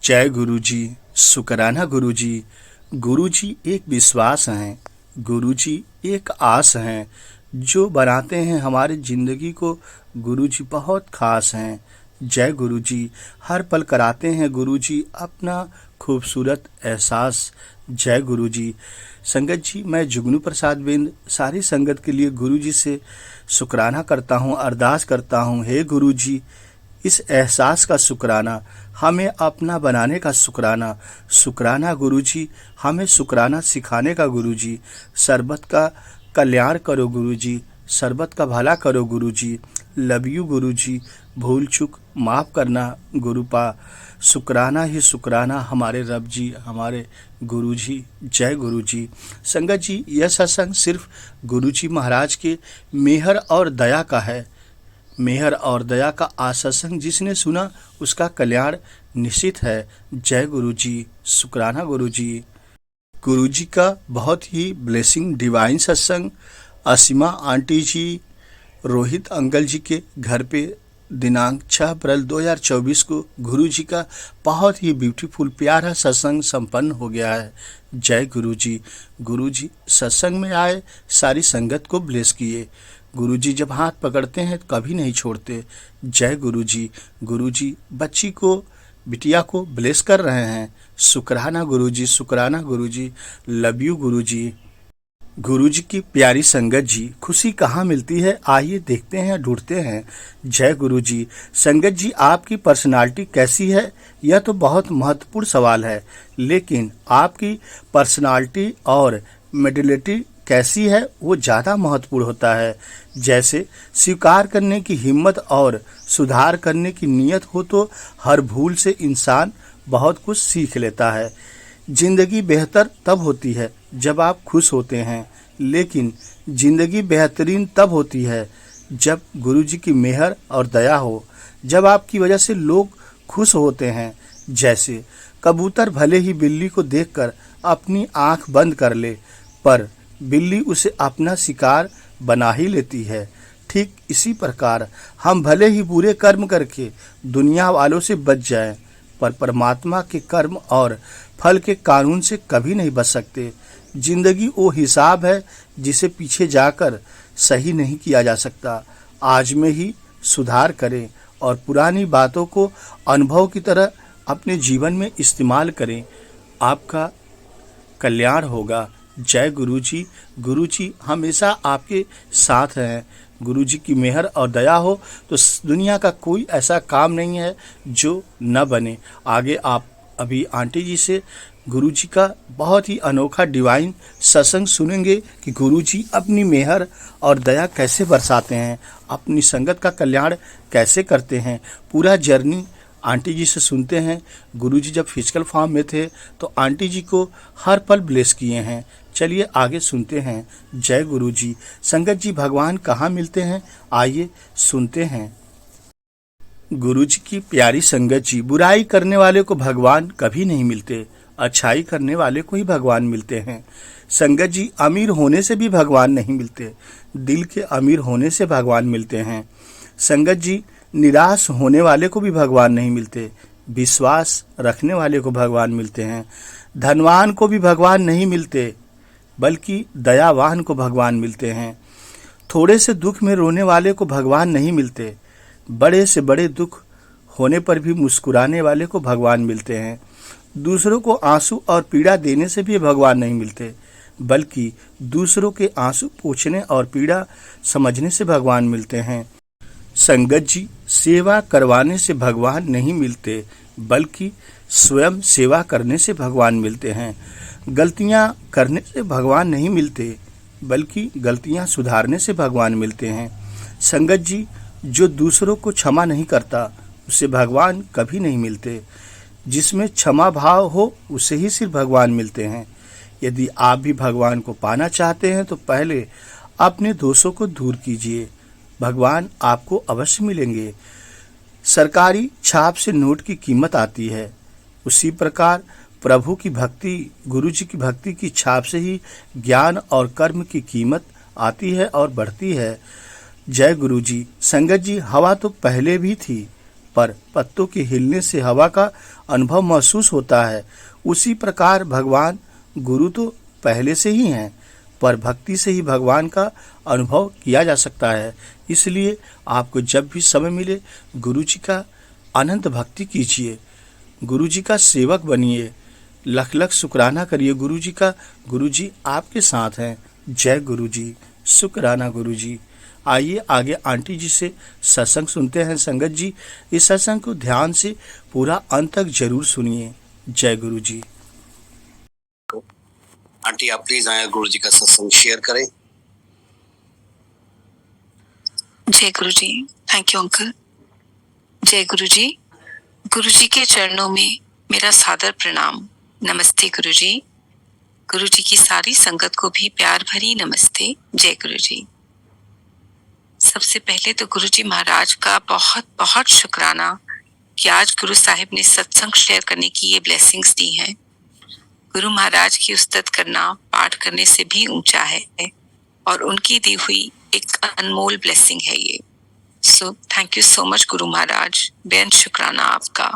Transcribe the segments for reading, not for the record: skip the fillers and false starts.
जय गुरुजी। शुकराना गुरुजी। गुरुजी एक विश्वास हैं, गुरुजी एक आस हैं, जो बनाते हैं हमारी ज़िंदगी को। गुरुजी बहुत खास हैं। जय गुरुजी। हर पल कराते हैं गुरुजी अपना खूबसूरत एहसास। जय गुरुजी। संगत जी, मैं जुगनू प्रसाद बिंद सारी संगत के लिए गुरुजी से शुकराना करता हूँ, अरदास करता हूँ। हे गुरुजी, इस एहसास का शुकराना, हमें अपना बनाने का शुकराना। शुकराना गुरुजी, हमें शुकराना सिखाने का गुरुजी। सरबत का कल्याण करो गुरुजी, सरबत का भला करो गुरुजी। लव यू गुरुजी। भूल चूक माफ़ करना गुरुपा। शुकराना ही शुकराना हमारे रब जी, हमारे गुरुजी। जय गुरुजी। संगत जी, यह सत्संग सिर्फ गुरुजी महाराज के मेहर और दया का है। मेहर और दया का आसत्संग जिसने सुना उसका कल्याण निश्चित है। जय गुरुजी। शुकराना गुरुजी। गुरुजी का बहुत ही ब्लेसिंग डिवाइन सत्संग असीमा आंटी जी, रोहित अंकल जी के घर पे दिनांक 6 अप्रैल 2024 को गुरुजी का बहुत ही ब्यूटीफुल प्यारा सत्संग संपन्न हो गया है। जय गुरुजी। गुरुजी सत्संग में आए, सारी संगत को ब्लेस किए। गुरुजी जब हाथ पकड़ते हैं तो कभी नहीं छोड़ते। जय गुरुजी। गुरुजी बच्ची को, बिटिया को ब्लेस कर रहे हैं। शुकराना गुरुजी, शुकराना गुरुजी। लव यू गुरुजी। गुरुजी की प्यारी संगत जी, खुशी कहाँ मिलती है, आइए देखते हैं, ढूंढते हैं। जय गुरुजी। संगत जी, आपकी पर्सनालिटी कैसी है, यह तो बहुत महत्वपूर्ण सवाल है, लेकिन आपकी पर्सनालिटी और मेंटालिटी कैसी है वो ज़्यादा महत्वपूर्ण होता है। जैसे स्वीकार करने की हिम्मत और सुधार करने की नीयत हो तो हर भूल से इंसान बहुत कुछ सीख लेता है। ज़िंदगी बेहतर तब होती है जब आप खुश होते हैं, लेकिन ज़िंदगी बेहतरीन तब होती है जब गुरुजी की मेहर और दया हो, जब आपकी वजह से लोग खुश होते हैं। जैसे कबूतर भले ही बिल्ली को देखकर अपनी आंख बंद कर ले, पर बिल्ली उसे अपना शिकार बना ही लेती है। ठीक इसी प्रकार हम भले ही बुरे कर्म करके दुनिया वालों से बच जाएं, पर परमात्मा के कर्म और फल के कानून से कभी नहीं बच सकते। जिंदगी वो हिसाब है जिसे पीछे जाकर सही नहीं किया जा सकता। आज में ही सुधार करें और पुरानी बातों को अनुभव की तरह अपने जीवन में इस्तेमाल करें, आपका कल्याण होगा। जय गुरुजी। गुरुजी हमेशा आपके साथ हैं। गुरुजी की मेहर और दया हो तो दुनिया का कोई ऐसा काम नहीं है जो न बने। आगे आप अभी आंटी जी से गुरुजी का बहुत ही अनोखा डिवाइन सत्संग सुनेंगे कि गुरुजी अपनी मेहर और दया कैसे बरसाते हैं, अपनी संगत का कल्याण कैसे करते हैं। पूरा जर्नी आंटी जी से सुनते हैं। गुरुजी जब फिजिकल फॉर्म में थे तो आंटी जी को हर पल ब्लेस किए हैं। चलिए आगे सुनते हैं। जय गुरुजी। संगत जी, भगवान कहाँ मिलते हैं, आइए सुनते हैं। गुरुजी की प्यारी संगत जी, बुराई करने वाले को भगवान कभी नहीं मिलते, अच्छाई करने वाले को ही भगवान मिलते हैं। संगत जी, अमीर होने से भी भगवान नहीं मिलते, दिल के अमीर होने से भगवान मिलते हैं। संगत जी, निराश होने वाले को भी भगवान नहीं मिलते, विश्वास रखने वाले को भगवान मिलते हैं। धनवान को भी भगवान नहीं मिलते, बल्कि दयावान को भगवान मिलते हैं। थोड़े से दुख में रोने वाले को भगवान नहीं मिलते, बड़े से बड़े दुख होने पर भी मुस्कुराने वाले को भगवान मिलते हैं। दूसरों को आंसू और पीड़ा देने से भी भगवान नहीं मिलते, बल्कि दूसरों के आंसू पोंछने और पीड़ा समझने से भगवान मिलते हैं। संगत जी, सेवा करवाने से भगवान नहीं मिलते, बल्कि स्वयं सेवा करने से भगवान मिलते हैं। गलतियां करने से भगवान नहीं मिलते, बल्कि गलतियां सुधारने से भगवान मिलते हैं। संगत जी, जो दूसरों को क्षमा नहीं करता उसे भगवान कभी नहीं मिलते, जिसमें क्षमा भाव हो उसे ही सिर्फ भगवान मिलते हैं। यदि आप भी भगवान को पाना चाहते हैं तो पहले अपने दोषों को दूर कीजिए, भगवान आपको अवश्य मिलेंगे। सरकारी छाप से नोट की कीमत आती है, उसी प्रकार प्रभु की भक्ति, गुरुजी की भक्ति की छाप से ही ज्ञान और कर्म की कीमत आती है और बढ़ती है। जय गुरुजी। संगत जी, हवा तो पहले भी थी पर पत्तों के हिलने से हवा का अनुभव महसूस होता है। उसी प्रकार भगवान गुरु तो पहले से ही हैं, पर भक्ति से ही भगवान का अनुभव किया जा सकता है। इसलिए आपको जब भी समय मिले गुरु जी का अनंत भक्ति कीजिए, गुरु जी का सेवक बनिए, लख लख शुक्राना करिए गुरु जी का। गुरु जी आपके साथ हैं। जय गुरु जी, शुक्राना गुरु जी। आइए आगे आंटी जी से सत्संग सुनते हैं। संगत जी, इस सत्संग को ध्यान से पूरा अंत तक जरूर सुनिए। जय गुरु जी। आंटी आप प्लीज आए, गुरु जी का सत्संग शेयर करें। जय Guru ji. Thank you uncle. जय गुरु जी। गुरु जी के चरणों में मेरा सादर प्रणाम। नमस्ते गुरु जी। गुरु जी की सारी संगत को भी प्यार भरी नमस्ते। जय गुरु जी। सबसे पहले तो गुरु जी महाराज का बहुत बहुत शुक्राना कि आज गुरु साहिब ने सत्संग शेयर करने की ये ब्लेसिंग्स दी हैं। गुरु महाराज की उस्तत करना पाठ करने से भी ऊंचा है और उनकी दी हुई एक अनमोल ब्लेसिंग है ये। So thank you so much Guru Maharaj, बेअंत शुक्राना आपका।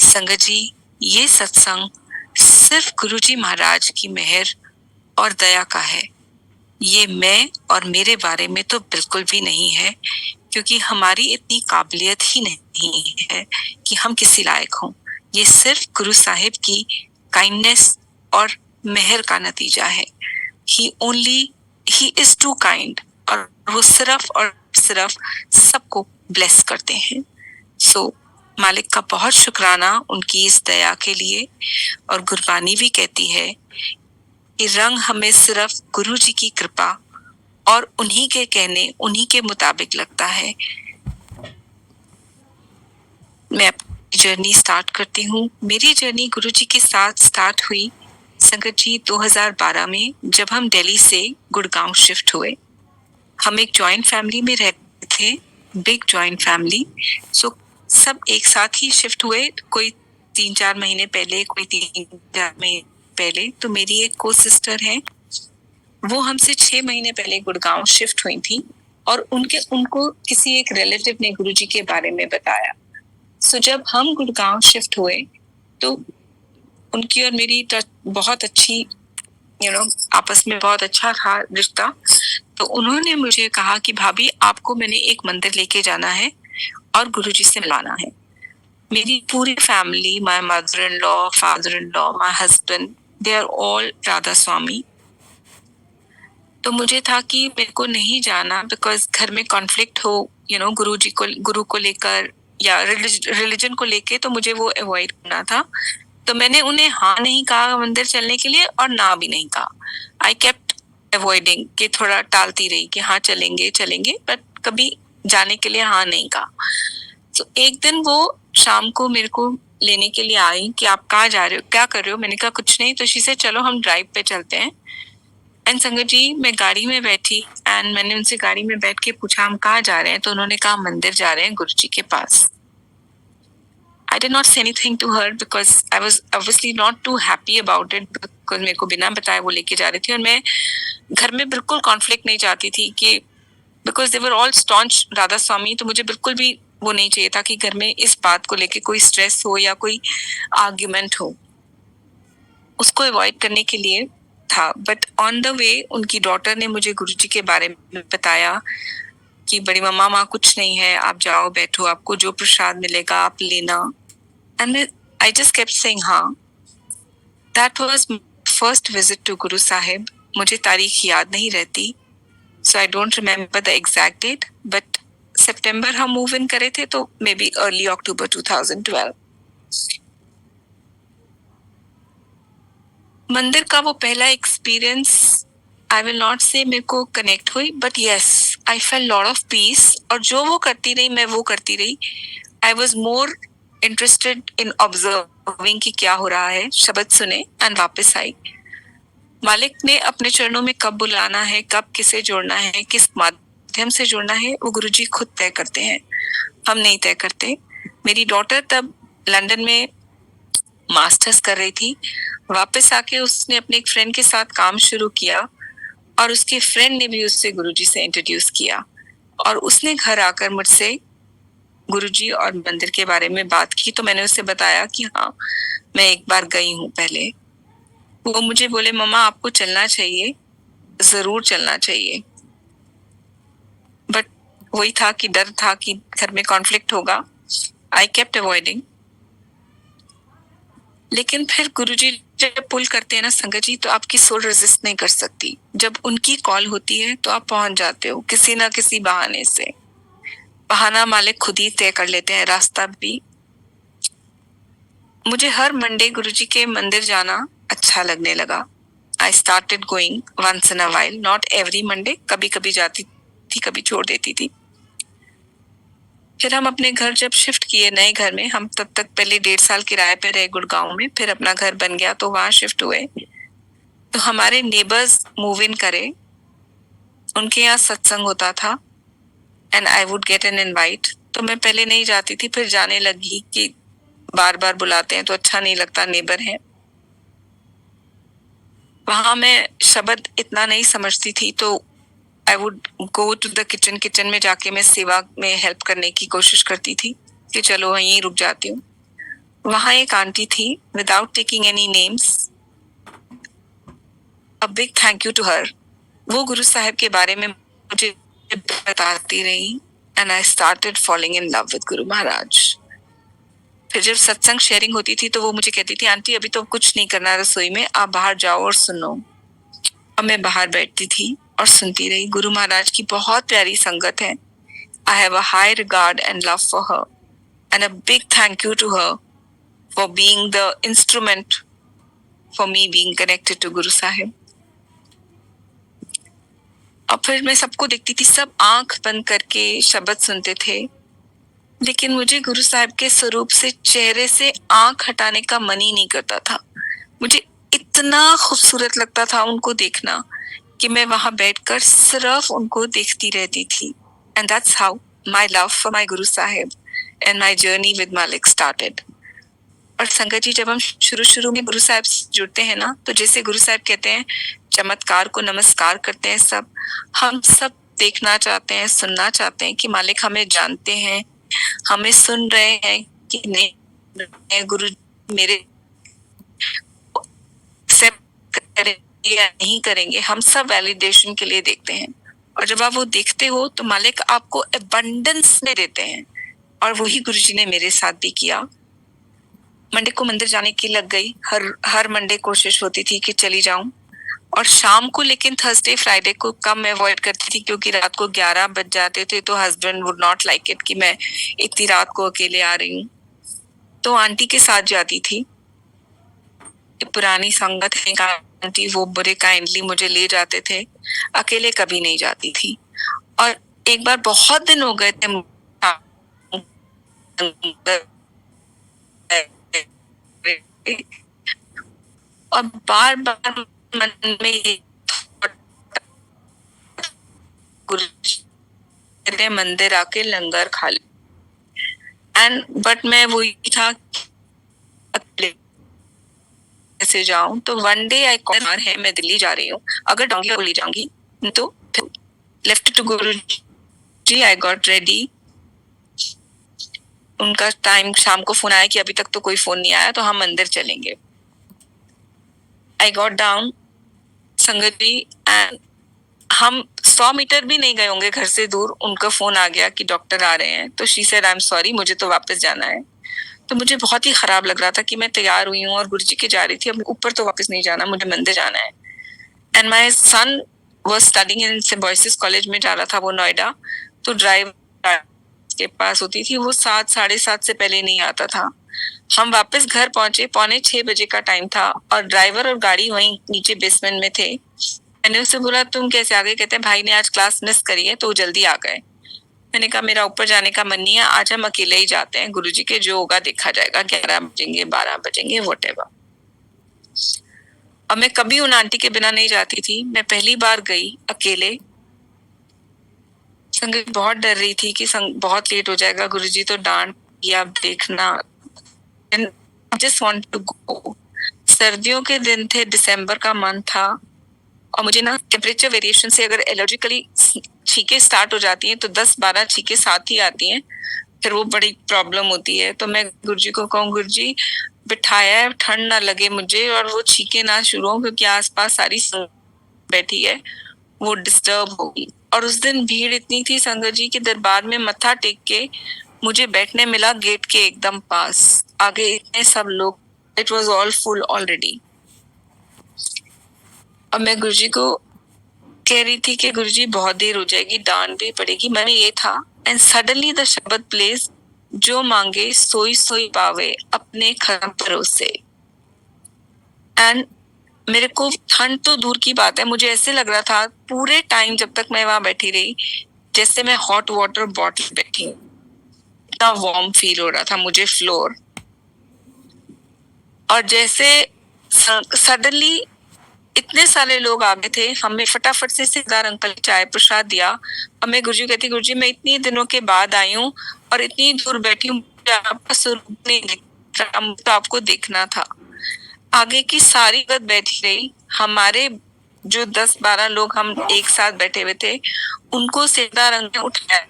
संगत जी, ये सत्संग सिर्फ गुरु जी महाराज की मेहर और दया का है। ये मैं और मेरे बारे में तो बिल्कुल भी नहीं है, क्योंकि हमारी इतनी काबिलियत ही नहीं है कि हम किसी लायक हों। ये सिर्फ गुरु साहिब की काइंडनेस और मेहर का नतीजा है। ही इज टू काइंड, और वो सिर्फ और सिर्फ सबको ब्लेस करते हैं। सो मालिक का बहुत शुक्राना उनकी इस दया के लिए। और गुरबानी भी कहती है कि रंग हमें सिर्फ गुरु जी की कृपा और उन्हीं के कहने, उन्हीं के मुताबिक लगता है। मैं अपनी जर्नी स्टार्ट करती हूँ। मेरी जर्नी गुरु जी के साथ स्टार्ट हुई संगत जी 2012 में, जब हम दिल्ली से गुड़गांव शिफ्ट हुए। हम एक जॉइंट फैमिली में रहते थे, बिग जॉइंट फैमिली। सो सब एक साथ ही शिफ्ट हुए, कोई 3-4 महीने पहले, कोई 3-4 महीने पहले। तो मेरी एक को सिस्टर है, वो हमसे 6 महीने पहले गुड़गांव शिफ्ट हुई थी, और उनको किसी एक रिलेटिव ने गुरुजी के बारे में बताया। सो जब हम गुड़गांव शिफ्ट हुए तो उनकी और मेरी बहुत अच्छी आपस में बहुत अच्छा था रिश्ता। तो उन्होंने मुझे कहा कि भाभी, आपको मैंने एक मंदिर लेके जाना है और गुरुजी से मिलाना है। मेरी पूरी family, my mother in law, father in law, my husband, they are all Radha Swami. तो मुझे था कि मेरे को नहीं जाना, बिकॉज घर में कॉन्फ्लिक्ट हो गुरु को लेकर या रिलीजन को लेके, तो मुझे वो अवॉइड करना था। तो मैंने उन्हें हाँ नहीं कहा मंदिर चलने के लिए, और ना भी नहीं कहा। आई केप्ट अवॉइडिंग, कि थोड़ा टालती रही कि हाँ चलेंगे, बट कभी जाने के लिए हाँ नहीं कहा। तो एक दिन वो शाम को मेरे को लेने के लिए आई कि आप कहाँ जा रहे हो, क्या कर रहे हो। मैंने कहा कुछ नहीं। तो शी से चलो हम ड्राइव पे चलते हैं। एंड संगत जी, मैं गाड़ी में बैठी एंड मैंने उनसे गाड़ी में बैठ के पूछा हम कहाँ जा रहे हैं। तो उन्होंने कहा मंदिर जा रहे हैं गुरुजी के पास। I did not say anything to her because I was obviously not too happy about it, because मेरे को बिना बताए वो लेके जा रही थी, और मैं घर में बिल्कुल कॉन्फ्लिक्ट नहीं चाहती थी कि because they were all staunch Radha Swami. तो मुझे बिल्कुल भी वो नहीं चाहिए था कि घर में इस बात को लेके कोई स्ट्रेस हो या कोई आर्ग्यूमेंट हो। उसको अवॉइड करने के लिए था। बट ऑन द वे उनकी डॉटर ने मुझे गुरुजी के बारे में बताया कि बड़ी मम्मा कुछ नहीं है, आप जाओ बैठो, आपको जो प्रसाद मिलेगा आप लेना। And I just kept saying हाँ। That was first visit to Guru Sahib. मुझे तारीख याद नहीं रहती, so I don't remember the exact date, but सितंबर हम मूव इन करे थे, तो मे बी अर्ली अक्टूबर 2012। मंदिर का वो पहला एक्सपीरियंस, आई विल नॉट से मेरे को कनेक्ट हुई, but yes I fail lot of peace. और जो वो करती रही मैं वो करती रही। I was more interested in observing कि क्या हो रहा है। शब्द सुने एंड वापस आई। मालिक ने अपने चरणों में कब बुलाना है, कब किसे जोड़ना है, किस माध्यम से जोड़ना है, वो गुरुजी खुद तय करते हैं, हम नहीं तय करते। मेरी डॉटर तब लंदन में मास्टर्स कर रही थी। वापस आके उसने अपने एक फ्रेंड के साथ काम शुरू किया, और उसके फ्रेंड ने भी उससे गुरुजी से इंट्रोड्यूस किया, और उसने घर आकर मुझसे गुरुजी और मंदिर के बारे में बात की तो मैंने उससे बताया कि हाँ मैं एक बार गई हूँ पहले। वो मुझे बोले मम्मा आपको चलना चाहिए, जरूर चलना चाहिए। बट वही था कि डर था कि घर में कॉन्फ्लिक्ट होगा। I kept avoiding. लेकिन फिर गुरुजी जब पुल करते हैं ना संगत जी, तो आपकी सोल रेजिस्ट नहीं कर सकती। जब उनकी कॉल होती है तो आप पहुंच जाते हो किसी ना किसी बहाने से। बहाना मालिक खुद ही तय कर लेते हैं रास्ता भी। मुझे हर मंडे गुरुजी के मंदिर जाना अच्छा लगने लगा। I started going once in a while, not every Monday, कभी कभी जाती थी, कभी छोड़ देती थी। फिर हम अपने घर जब शिफ्ट किए नए घर में, हम तब तक पहले 1.5 साल किराए पे रहे गुड़गांव में, फिर अपना घर बन गया तो वहां शिफ्ट हुए। तो हमारे नेबर्स मूव इन करे, उनके यहाँ सत्संग होता था and I would get an invite. तो मैं पहले नहीं जाती थी, फिर जाने लगी कि बार बार बुलाते हैं तो अच्छा नहीं लगता, नेबर है। वहां मैं शब्द इतना नहीं समझती थी तो I would go to the kitchen. Kitchen में जाके मैं सेवा में हेल्प करने की कोशिश करती थी कि चलो वहीं रुक जाती हूँ। वहां एक आंटी थी, without taking any names, a big thank you to her. वो गुरु साहब के बारे में मुझे बताती रही and I started falling in love with Guru Maharaj. फिर जब सत्संग शेयरिंग होती थी तो वो मुझे कहती थी आंटी अभी तो कुछ नहीं करना रसोई में, आप बाहर जाओ और सुनो। अब मैं बाहर बैठती थी और सुनती रही। गुरु महाराज की बहुत प्यारी संगत है। I have a high regard and love for her and a big thank you to her for being the instrument for me being connected to Guru Sahib. और फिर मैं सबको देखती थी, सब आंख बंद करके शब्द सुनते थे, लेकिन मुझे गुरु साहिब के स्वरूप से चेहरे से आंख हटाने का मन ही नहीं करता था। मुझे इतना खूबसूरत लगता था उनको देखना कि मैं वहां बैठकर सिर्फ उनको देखती रहती थी। And that's how my love for my Guru Sahib and my journey with मालिक स्टार्टेड। और संगत जी जब हम शुरू शुरू में गुरु साहिब से जुड़ते हैं ना, तो जैसे गुरु साहिब कहते हैं चमत्कार को नमस्कार करते हैं सब। हम सब देखना चाहते हैं, सुनना चाहते हैं कि मालिक हमें जानते हैं, हमें सुन रहे हैं कि नहीं, गुरु मेरे एक्सेप्ट करेंगे या नहीं करेंगे। हम सब वैलिडेशन के लिए देखते हैं। और जब आप वो देखते हो तो मालिक आपको अबंडेंस में देते हैं। और वही गुरुजी ने मेरे साथ भी किया। मंडे को मंदिर जाने की लग गई। हर मंडे कोशिश होती थी कि चली जाऊं। और शाम को, लेकिन थर्सडे फ्राइडे को कम अवॉइड करती थी क्योंकि रात को 11 बज जाते थे तो husband would not like it कि मैं इतनी रात को अकेले आ रही हूँ। तो आंटी के साथ जाती थी। पुरानी संगत है आंटी, वो बड़े काइंडली मुझे ले जाते थे, अकेले कभी नहीं जाती थी। और एक बार बहुत दिन हो गए थे और बार बार मन में गुरुजी मंदिर आके लंगर खा ले। एंड बट मैं वही था से जाऊं। तो वन डे आई कॉल है मैं दिल्ली जा रही हूँ, अगर जाऊंगी तो ले जाऊंगी, तो left to Guruji. I got ready. उनका टाइम शाम को फोन आया कि अभी तक तो कोई फोन नहीं आया तो हम मंदिर चलेंगे। आई गॉट डाउन संगत जी एंड हम 100 मीटर भी नहीं गए होंगे घर से दूर, उनका फोन आ गया कि डॉक्टर आ रहे हैं। तो she said I am sorry, मुझे तो वापस जाना है। तो मुझे बहुत ही खराब लग रहा था कि मैं तैयार हुई हूँ और गुरुजी के जा रही थी, अब ऊपर तो वापस नहीं जाना, मुझे मंदिर जाना है। And my son was studying in symbiosis college में जा रहा था वो नोएडा। तो ड्राइव के पास होती थी, वो 7 साढ़े 7 से पहले नहीं आता था। हम वापस घर पहुंचे, 5:45 का टाइम था और ड्राइवर और गाड़ी वहीं नीचे बेसमेंट में थे। मैंने उससे बोला तुम कैसे आ गए? कहते हैं भाई ने आज क्लास मिस करी है तो जल्दी आ गए। मैंने कहा मेरा ऊपर जाने का मन नहीं है, आज हम अकेले ही जाते हैं, गुरुजी के जो होगा देखा जाएगा, 11 बजेंगे 12 बजेंगे व्हाटएवर। और मैं कभी उन आंटी के बिना नहीं जाती थी। मैं पहली बार गई अकेले। संगत बहुत डर रही थी कि बहुत लेट हो जाएगा, गुरुजी तो डांट या देखना। Just want to go. सर्दियों के दिन थे, दिसंबर का मंथ था और मुझे ना टेम्परेचर वेरिएशन से अगर एलर्जिकली छींकें स्टार्ट हो जाती हैं तो 10-12 छींकें साथ ही आती हैं। फिर वो बड़ी प्रॉब्लम होती है। तो मैं गुरुजी को कहूँ, गुरुजी बिठाया है, ठंड ना लगे मुझे और वो छींके ना शुरू हो, क्योंकि आसपास सारी बैठी है, वो डिस्टर्ब होगी। और उस दिन भीड़ इतनी थी संगत जी के दरबार में, मत्था टेक के मुझे बैठने मिला गेट के एकदम पास। आगे इतने सब लोग, it was all full already. अब मैं गुरुजी को कह रही थी कि गुरुजी बहुत देर हो जाएगी, डांट भी पड़ेगी, मैंने ये था। एंड सडनली द शब्द प्लेस, जो मांगे सोई सोई पावे, अपने खत्म भरोसे। एंड मेरे को ठंड तो दूर की बात है, मुझे ऐसे लग रहा था पूरे टाइम जब तक मैं वहां बैठी रही, जैसे मैं हॉट वाटर बॉटल बैठी, इतना वार्म फील हो रहा था मुझे फ्लोर। और जैसे सडनली इतने सारे लोग आ गए थे, हमें फटाफट से सरदार अंकल चाय प्रसाद दिया। और मैं गुरुजी कहती, गुरुजी मैं इतनी दिनों के बाद आई हूँ और इतनी दूर बैठी हूँ, आपका स्वरूप नहीं दिख रहा, तो आपको देखना था। आगे की सारी वक्त बैठी रही, हमारे जो 10-12 लोग हम एक साथ बैठे हुए थे, उनको सरदार अंकल ने उठाया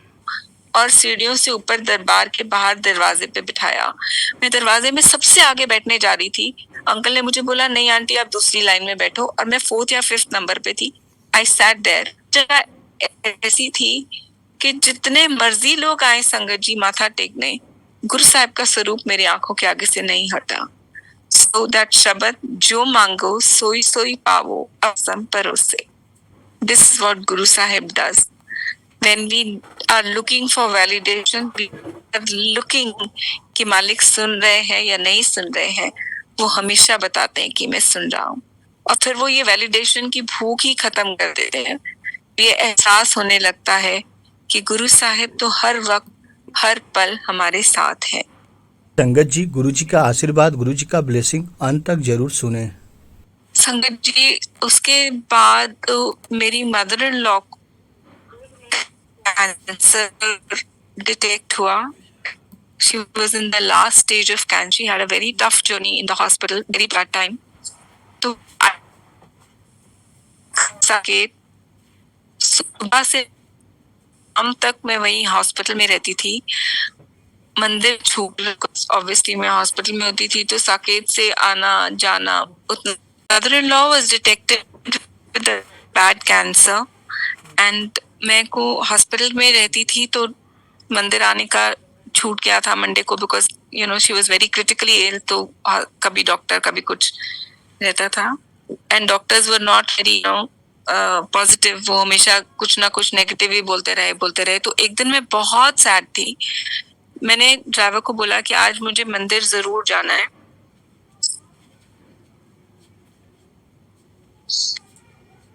और सीढ़ियों से ऊपर दरबार के बाहर दरवाजे पे बिठाया। मैं दरवाजे में सबसे आगे बैठने जा रही थी, अंकल ने मुझे बोला, नहीं आंटी आप दूसरी लाइन में बैठो, और मैं 4th या 5th नंबर पे थी। I sat there. जगह ऐसी थी कि जितने मर्जी लोग आए संगत जी माथा टेकने, गुरु साहब का स्वरूप मेरी आंखों के आगे से नहीं हटा। सो दैट शब्द, जो मांगो सोई सोई पावो, अपसम परोसे। This is what Guru Sahib does. When we are looking for validation, we are looking कि मालिक सुन रहे हैं या नहीं सुन रहे हैं, वो हमेशा बताते हैं कि मैं सुन रहा हूँ। और फिर वो ये वैलिडेशन की भूख ही खत्म कर देते हैं। ये एहसास होने लगता है कि गुरु साहिब तो हर वक्त हर पल हमारे साथ है। संगत जी, गुरुजी का आशीर्वाद, गुरुजी का ब्लेसिंग अंत तक जरूर सुने। संगत जी, उसके बाद मेरी mother in law cancer detect हुआ। She was in the last stage of cancer. She had a very tough journey in the hospital, very bad time. तो साकेत सुबह से शाम तक मैं वही हॉस्पिटल में रहती थी। मंदिर छूट, ऑब्वियसली मैं हॉस्पिटल में होती थी, तो साकेत से आना जाना उतना। Mother in law was detected with bad cancer and मैं को हॉस्पिटल में रहती थी, तो मंदिर आने का छूट गया था मंडे को, because you know she was very critically ill. तो कभी डॉक्टर कभी कुछ रहता था, and doctors were not very positive, वो हमेशा कुछ ना कुछ नेगेटिव ही बोलते रहे। तो एक दिन मैं बहुत सैड थी, मैंने ड्राइवर को बोला कि आज मुझे मंदिर जरूर जाना है।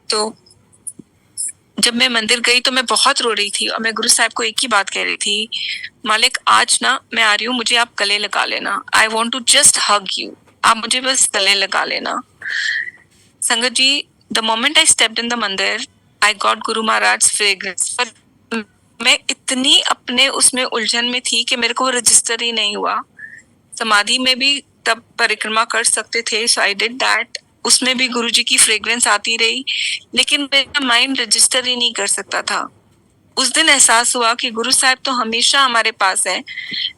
तो जब मैं मंदिर गई तो मैं बहुत रो रही थी और मैं गुरु साहब को एक ही बात कह रही थी, मालिक आज ना मैं आ रही हूँ, मुझे आप गले लगा लेना, I want to just hug you, आप मुझे बस गले लगा लेना। Sangat ji, the moment I stepped in the mandir, I got Guru Maharaj fragrance, पर मैं इतनी अपने उसमें उलझन में थी कि मेरे को रजिस्टर ही नहीं हुआ। समाधि में भी तब परिक्रमा कर सकते थे, सो आई डिड दैट, उसमें भी गुरुजी की फ्रेग्रेंस आती रही, लेकिन मेरा माइंड रजिस्टर ही नहीं कर सकता था। उस दिन एहसास हुआ कि गुरु साहब तो हमेशा हमारे पास है,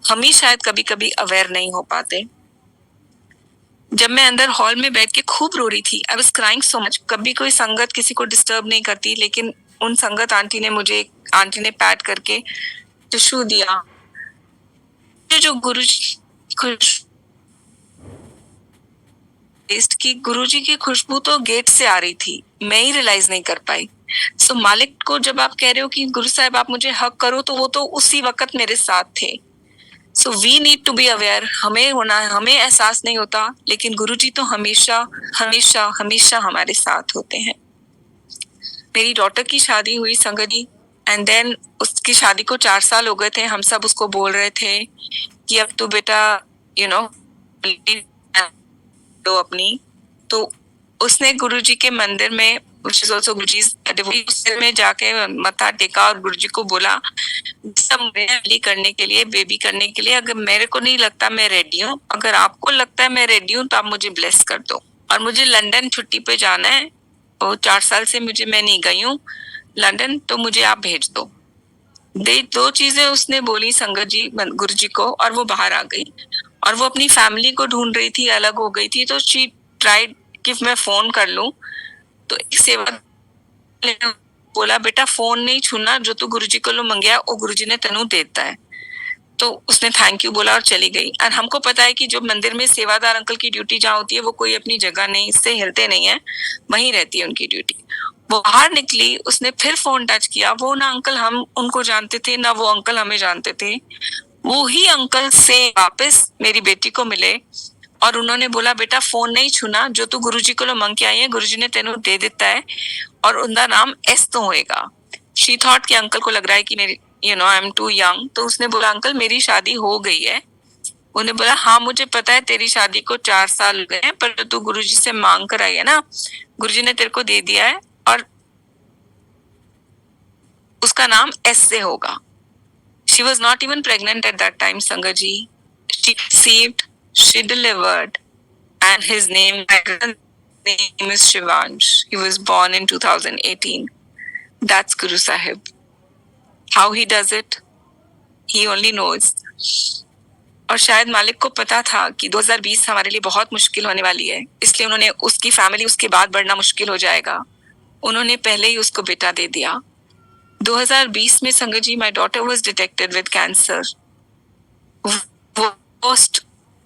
हम ही शायद कभी कभी अवेयर नहीं हो पाते। जब मैं अंदर हॉल में बैठ के खूब रो रही थी, I was crying so much. कभी कोई संगत किसी को डिस्टर्ब नहीं करती, लेकिन उन संगत आंटी ने पैट करके टिश्यू दिया। जो गुरुजी की गुरुजी की खुशबू तो गेट से आ रही थी, मैं ही रियलाइज नहीं कर पाई। सो मालिक को जब आप कह रहे हो कि गुरु साहब आप मुझे हक करो, तो वो तो उसी वक्त मेरे साथ थे। So we need to be aware, हमें एहसास नहीं होता, लेकिन गुरुजी तो हमेशा हमेशा हमेशा हमारे साथ होते हैं। मेरी डॉटर की शादी हुई संगत जी, एंड देन उसकी शादी को 4 साल हो गए थे। हम सब उसको बोल रहे थे कि अब तो बेटा यू नो तो अपनी, तो उसने गुरुजी के मंदिर में, which is also Guruji's devotees में जाके मत्था टेका और गुरुजी को बोला, सब करने के लिए, बेबी करने के लिए, अगर मेरे को नहीं लगता मैं रेडी हूँ, अगर आपको लगता है मैं रेडी हूँ तो आप मुझे ब्लेस कर दो। और मुझे लंदन छुट्टी पे जाना है, और 4 साल से मैं नहीं गई हूँ लंदन, तो मुझे आप भेज दो। दो चीजें उसने बोली संगत जी गुरु जी को, और वो बाहर आ गई, और वो अपनी फैमिली को ढूंढ रही थी, अलग हो गई थी। तो शी ट्राइड कि मैं फोन कर लूं, तो एक सेवा ने बोला बेटा फोन नहीं छूना, जो तू गुरु जी को लो मंगया वो गुरु जी ने तेनू देता है। तो उसने थैंक यू बोला और चली गई। और हमको पता है कि जो मंदिर में सेवादार अंकल की ड्यूटी जहाँ होती है, वो कोई अपनी जगह नहीं, इससे हिलते नहीं है, वहीं रहती है उनकी ड्यूटी। वो बाहर निकली, उसने फिर फोन टच किया। वो ना अंकल हम उनको जानते थे, ना वो अंकल हमें जानते थे। वो ही अंकल से वापस मेरी बेटी को मिले और उन्होंने बोला बेटा फोन नहीं छूना, जो तू गुरुजी को मंग के आई है गुरुजी ने तेनू दे देता है, और उनका नाम एस तो होएगा। शी थॉट कि अंकल को लग रहा है कि मेरी आई एम टू यंग। तो उसने बोला अंकल मेरी शादी हो गई है। उन्हें बोला हाँ मुझे पता है तेरी शादी को 4 साल हो गए हैं, पर तू गुरुजी से मांग कर आई है ना, गुरुजी ने तेरे को दे दिया है, और उसका नाम एस से होगा। She was not even pregnant at that time, Sangaji. She conceived, she delivered, and his name is Shivansh. He was born in 2018. That's Guru Sahib. How he does it, he only knows. और शायद मालिक को पता था कि 2020 हमारे लिए बहुत मुश्किल होने वाली है, इसलिए उन्होंने उसकी फैमिली उसके बाद बढ़ना मुश्किल हो जाएगा, उन्होंने पहले ही उसको बेटा दे दिया। 2020 में sangat ji my daughter was detected with cancer. Worst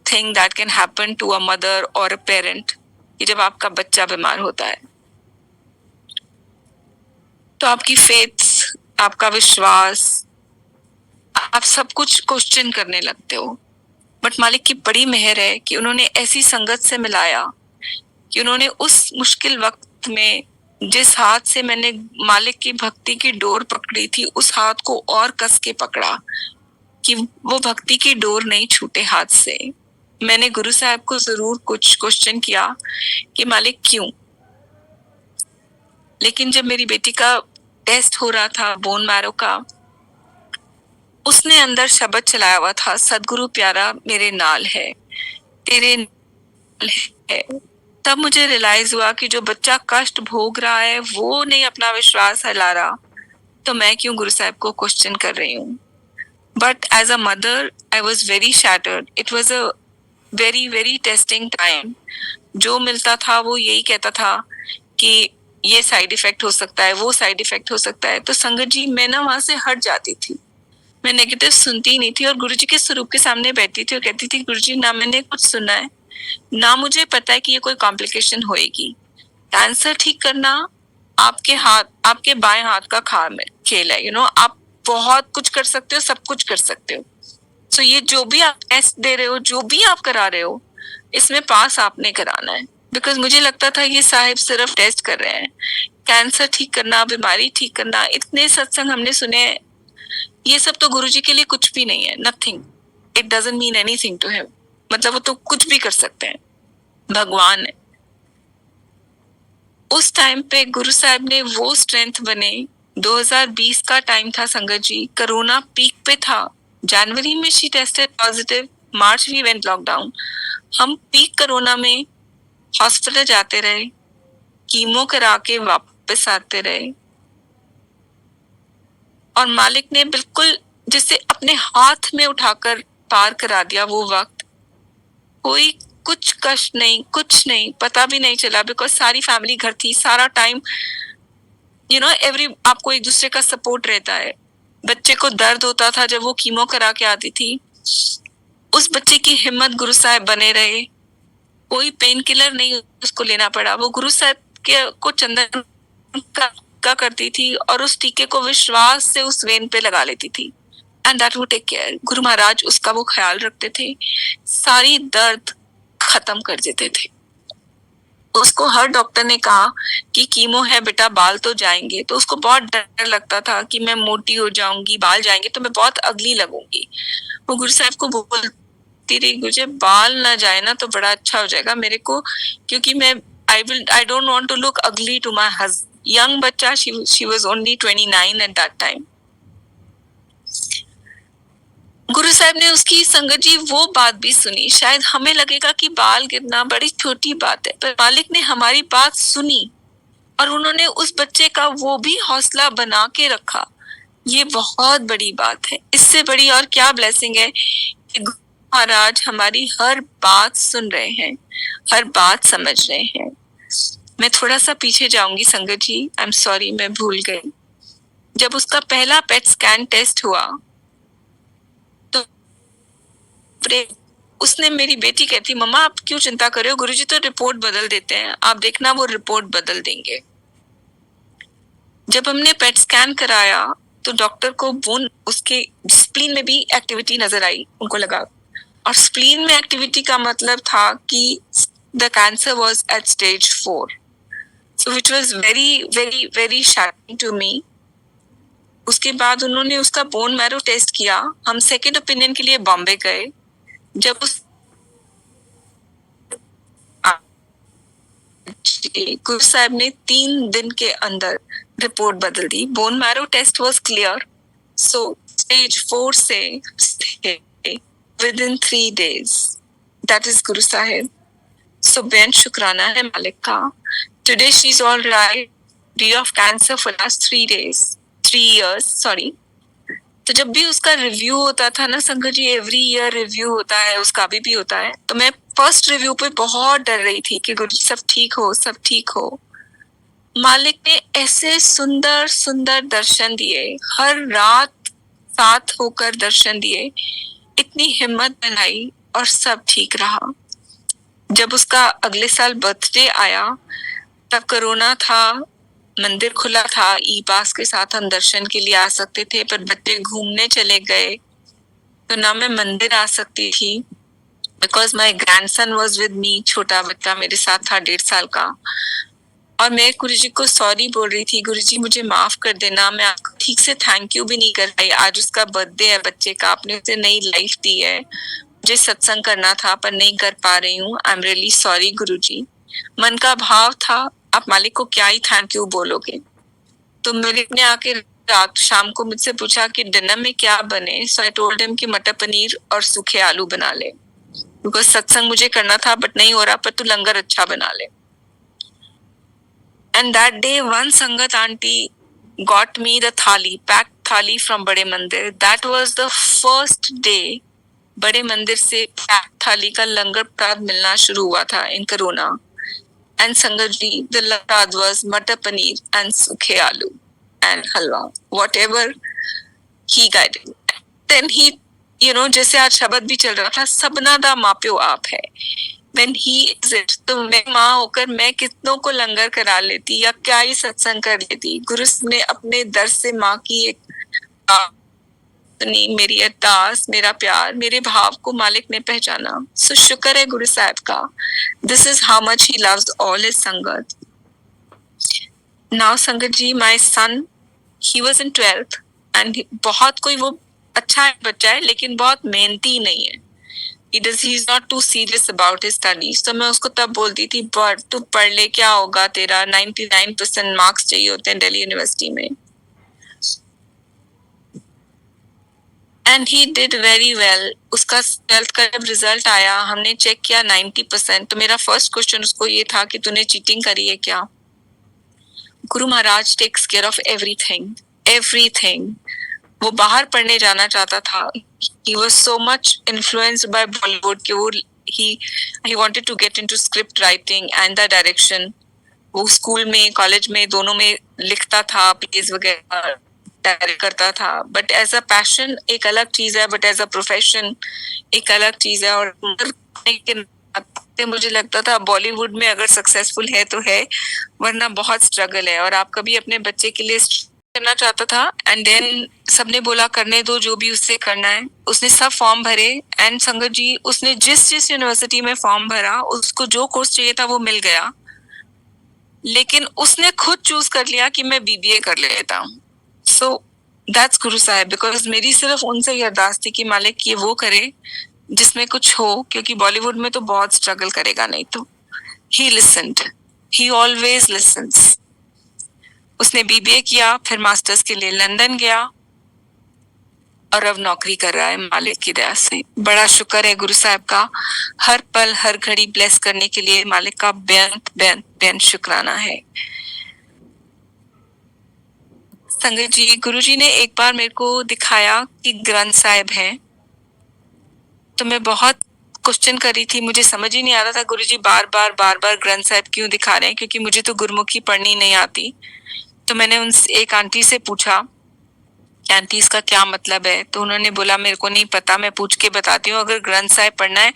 thing that can happen to a mother और अ पेरेंट, कि जब आपका बच्चा बीमार होता है तो आपकी फेथ, आपका विश्वास, आप सब कुछ क्वेश्चन करने लगते हो। बट मालिक की बड़ी मेहर है कि उन्होंने ऐसी संगत से मिलाया कि उन्होंने उस मुश्किल वक्त में जिस हाथ से मैंने मालिक की भक्ति की डोर पकड़ी थी, उस हाथ को और कस के पकड़ा कि वो भक्ति की डोर नहीं छूटे हाथ से। मैंने गुरु साहब को जरूर कुछ क्वेश्चन किया कि मालिक क्यों, लेकिन जब मेरी बेटी का टेस्ट हो रहा था बोन मैरो का, उसने अंदर शब्द चलाया हुआ था, सदगुरु प्यारा मेरे नाल है, तेरे नाल है। तब मुझे रियलाइज हुआ कि जो बच्चा कष्ट भोग रहा है वो नहीं अपना विश्वास हिला रहा, तो मैं क्यों गुरु साहब को क्वेश्चन कर रही हूँ। But as a mother I was very shattered. It was a very very testing time. जो मिलता था वो यही कहता था कि ये साइड इफेक्ट हो सकता है, वो साइड इफेक्ट हो सकता है। तो संगत जी मैं ना वहां से हट जाती थी, मैं नेगेटिव सुनती ही नहीं थी, और गुरुजी के स्वरूप के सामने बैठती थी और कहती थी गुरुजी ना मैंने कुछ सुना है, ना मुझे पता है कि ये कोई कॉम्प्लिकेशन होएगी। कैंसर ठीक करना आपके हाथ, आपके बाएं हाथ का खेल है। आप बहुत कुछ कर सकते हो, सब कुछ कर सकते हो। सो ये जो भी आप टेस्ट दे रहे हो, जो भी आप करा रहे हो, इसमें पास आपने कराना है। बिकॉज मुझे लगता था ये साहिब सिर्फ टेस्ट कर रहे हैं, कैंसर ठीक करना, बीमारी ठीक करना, इतने सत्संग हमने सुने, ये सब तो गुरुजी के लिए कुछ भी नहीं है, nothing, it doesn't mean anything to him. मतलब वो तो कुछ भी कर सकते हैं, भगवान है। उस टाइम पे गुरु साहब ने वो स्ट्रेंथ बने। 2020 का टाइम था संगत जी, कोरोना पीक पे था। जनवरी में she tested positive, March we went lockdown. हम पीक कोरोना में हॉस्पिटल जाते रहे, कीमो करा के वापस आते रहे, और मालिक ने बिल्कुल जिसे अपने हाथ में उठाकर पार करा दिया वो वक्त। कोई कुछ कष्ट नहीं, कुछ नहीं, पता भी नहीं चला, बिकॉज सारी फैमिली घर थी, सारा टाइम एवरी आपको एक दूसरे का सपोर्ट रहता है। बच्चे को दर्द होता था जब वो कीमो करा के आती थी, उस बच्चे की हिम्मत गुरु साहब बने रहे, कोई पेन किलर नहीं उसको लेना पड़ा। वो गुरु साहब के को चंदन का करती थी और उस टीके को विश्वास से उस वेन पे लगा लेती थी, and that would take care. Guru Maharaj उसका वो ख्याल रखते थे, सारी दर्द खत्म कर देते थे। उसको हर डॉक्टर ने कहा कि कीमो है बेटा, बाल तो जाएंगे, तो उसको बहुत डर लगता था कि मैं मोटी हो जाऊंगी, बाल जाएंगे तो मैं बहुत अगली लगूंगी। वो गुरु साहब को बोलती रही, मुझे बाल ना जाए ना तो बड़ा अच्छा हो जाएगा मेरे को, क्योंकि मैं I don't want to look ugly to my husband. Young बच्चा, she was only 29 at that time. गुरु साहब ने उसकी संगत जी वो बात भी सुनी। शायद हमें लगेगा कि बाल गिरना बड़ी छोटी बात है, पर मालिक ने हमारी बात सुनी और उन्होंने उस बच्चे का वो भी हौसला बना के रखा। ये बहुत बड़ी बात है। इससे बड़ी और क्या ब्लेसिंग है कि गुरु महाराज हमारी हर बात सुन रहे हैं, हर बात समझ रहे हैं। मैं थोड़ा सा पीछे जाऊंगी संगत जी, आई एम सॉरी, मैं भूल गई। जब उसका पहला पेट स्कैन टेस्ट हुआ तो उसने, मेरी बेटी कहती, मम्मा आप क्यों चिंता कर रहे हो, गुरुजी तो रिपोर्ट बदल देते हैं, आप देखना वो रिपोर्ट बदल देंगे। जब हमने पेट स्कैन कराया तो डॉक्टर को बोन, उसके स्प्लीन में भी एक्टिविटी नजर आई, उनको लगा। और स्प्लीन में एक्टिविटी का मतलब था कि the cancer was at stage 4, so which was very very very shocking to me. उसके बाद उन्होंने उसका बोन मैरो टेस्ट किया। हम सेकेंड ओपिनियन के लिए बॉम्बे गए। जब उस गुरु साहब ने 3 दिन के अंदर रिपोर्ट बदल दी। Bone marrow test was clear, so stage 4 से within 3 days। That is Guru Sahib. So बेन शुक्राना है मालिक का। Today she is all right, free of cancer for last 3 years, sorry. तो जब भी उसका रिव्यू होता था ना संगत जी, एवरी ईयर रिव्यू होता है, उसका भी होता है, तो मैं फर्स्ट रिव्यू पे बहुत डर रही थी कि गुरुजी सब ठीक हो, सब ठीक हो। मालिक ने ऐसे सुंदर सुंदर दर्शन दिए, हर रात साथ होकर दर्शन दिए, इतनी हिम्मत बनाई और सब ठीक रहा। जब उसका अगले साल बर्थडे आया तब कोरोना था, मंदिर खुला था, ई पास के साथ हम दर्शन के लिए आ सकते थे, पर बच्चे घूमने चले गए तो ना मैं मंदिर आ सकती थी, because my grandson was with me. छोटा बच्चा मेरे साथ था, 1.5 साल का। और मैं गुरुजी को सॉरी बोल रही थी, गुरुजी मुझे माफ कर देना, मैं आपको ठीक से थैंक यू भी नहीं कर पाई। आज उसका बर्थडे है बच्चे का, आपने उसे नई लाइफ दी है, मुझे सत्संग करना था पर नहीं कर पा रही हूँ, आई एम रियली सॉरी गुरुजी। मन का भाव था, आप मालिक को क्या ही थैंक यू बोलोगे। तो मेरे ने आके रात शाम को मुझसे पूछा कि डिनर में क्या बने, सो आई टोल्ड हिम कि मटर पनीर और सूखे आलू बना ले, बिकॉज सत्संग मुझे करना था बट नहीं हो रहा, पर तू लंगर अच्छा बना ले। एंड दैट डे वन संगत आंटी got me the थाली, पैक्ड थाली फ्रॉम बड़े मंदिर। That was the first day बड़े मंदिर से पैक्ड थाली का लंगर प्रसाद मिलना शुरू हुआ था इन कोरोना। एंड संगत जी, द प्रसाद वाज मटर पनीर एंड सूखे आलू and halwa, whatever he guided। Then he, जैसे आज शब्द भी चल रहा था, सबना दा माप्यो आप है। When he is it, तो मैं माँ होकर मैं कितनों को लंगर करा लेती या क्या ही सत्संग कर लेती। गुरु ने अपने दर से माँ की एक मेरी अरदास, मेरा प्यार, मेरे भाव को मालिक ने पहचाना। सो शुक्र है गुरु साहब का। This is how much he loves all his sangat. Now sangat ji, my son, he was in 12th and बहुत कोई वो अच्छा बच्चा है लेकिन बहुत मेहनती नहीं है। he is not too serious about his studies। तो मैं उसको तब बोलती थी, पढ़, तू पढ़ ले, क्या होगा तेरा, 99% मार्क्स चाहिए होते हैं दिल्ली यूनिवर्सिटी में। And he did very well. उसका 12th का जब रिजल्ट आया, हमने चेक किया 90%। तो मेरा फर्स्ट क्वेश्चन उसको ये था कि तूने चीटिंग करी है क्या। Guru Maharaj takes care of everything, everything. वो बाहर पढ़ने जाना चाहता था। He was so much influenced by Bollywood कि वो he wanted to get into script writing and the direction। वो स्कूल में, कॉलेज में, दोनों में लिखता था, प्लेज वगैरह डायरेक्ट करता था। बट एज अ पैशन एक अलग चीज है, बट एज अ प्रोफेशन एक अलग चीज है। और मुझे लगता था बॉलीवुड में अगर सक्सेसफुल है तो है, वरना बहुत स्ट्रगल है। और आप कभी अपने बच्चे के लिए करना चाहता था, एंड देन सबने बोला करने दो जो भी उससे करना है। उसने सब फॉर्म भरे, एंड संगत जी, उसने जिस यूनिवर्सिटी में फॉर्म भरा, उसको जो कोर्स चाहिए था वो मिल गया। लेकिन उसने खुद चूज कर लिया कि मैं बीबीए कर लेता हूँ। सो दैट्स गुरु साहब, बिकॉज मेरी सिर्फ उनसे ये अरदास थी कि मालिक ये वो करे जिसमें कुछ हो, क्योंकि बॉलीवुड में तो बहुत स्ट्रगल करेगा नहीं तो। ही लिसन्ड, ही ऑलवेज लिसन्स। उसने बीबीए किया, फिर मास्टर्स के लिए लंदन गया और अब नौकरी कर रहा है मालिक की दया से। बड़ा शुक्र है गुरु साहब का, हर पल हर घड़ी ब्लेस करने के लिए मालिक का बेअंत बेअंत बेअंत शुक्राना है। संगत जी, गुरुजी ने एक बार मेरे को दिखाया कि ग्रंथ साहिब हैं, तो मैं बहुत क्वेश्चन कर रही थी, मुझे समझ ही नहीं आ रहा था गुरुजी बार बार ग्रंथ साहिब क्यों दिखा रहे हैं, क्योंकि मुझे तो गुरमुखी पढ़नी नहीं आती। तो मैंने उन एक आंटी से पूछा, आंटी इसका क्या मतलब है? तो उन्होंने बोला मेरे को नहीं पता, मैं पूछ के बताती हूँ, अगर ग्रंथ साहिब पढ़ना है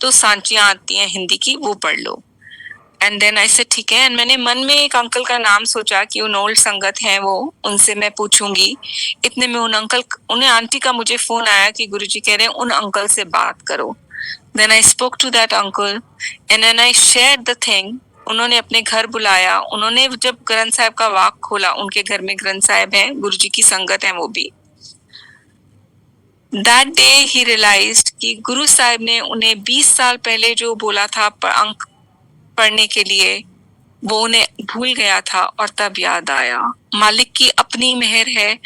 तो सांचियां आती हैं हिंदी की, वो पढ़ लो। एंड देन आई से ठीक है। एंड मैंने मन में एक अंकल का नाम सोचा कि उन ओल्ड संगत हैं वो, उनसे मैं पूछूंगी। इतने में उन्हें आंटी का मुझे फोन आया कि गुरुजी कह रहे हैं उन अंकल से बात करो। Then I spoke to that uncle and then I share the thing. उन्होंने अपने घर बुलाया। उन्होंने जब ग्रंथ साहिब का वाक खोला, उनके घर में ग्रंथ साहिब है, गुरुजी की संगत है वो भी। दैट डे ही रियलाइज्ड कि गुरु साहिब ने उन्हें 20 साल पहले जो बोला था अंक पढ़ने के लिए, वो उन्हें भूल गया था, और तब याद आया। मालिक की अपनी मेहर है,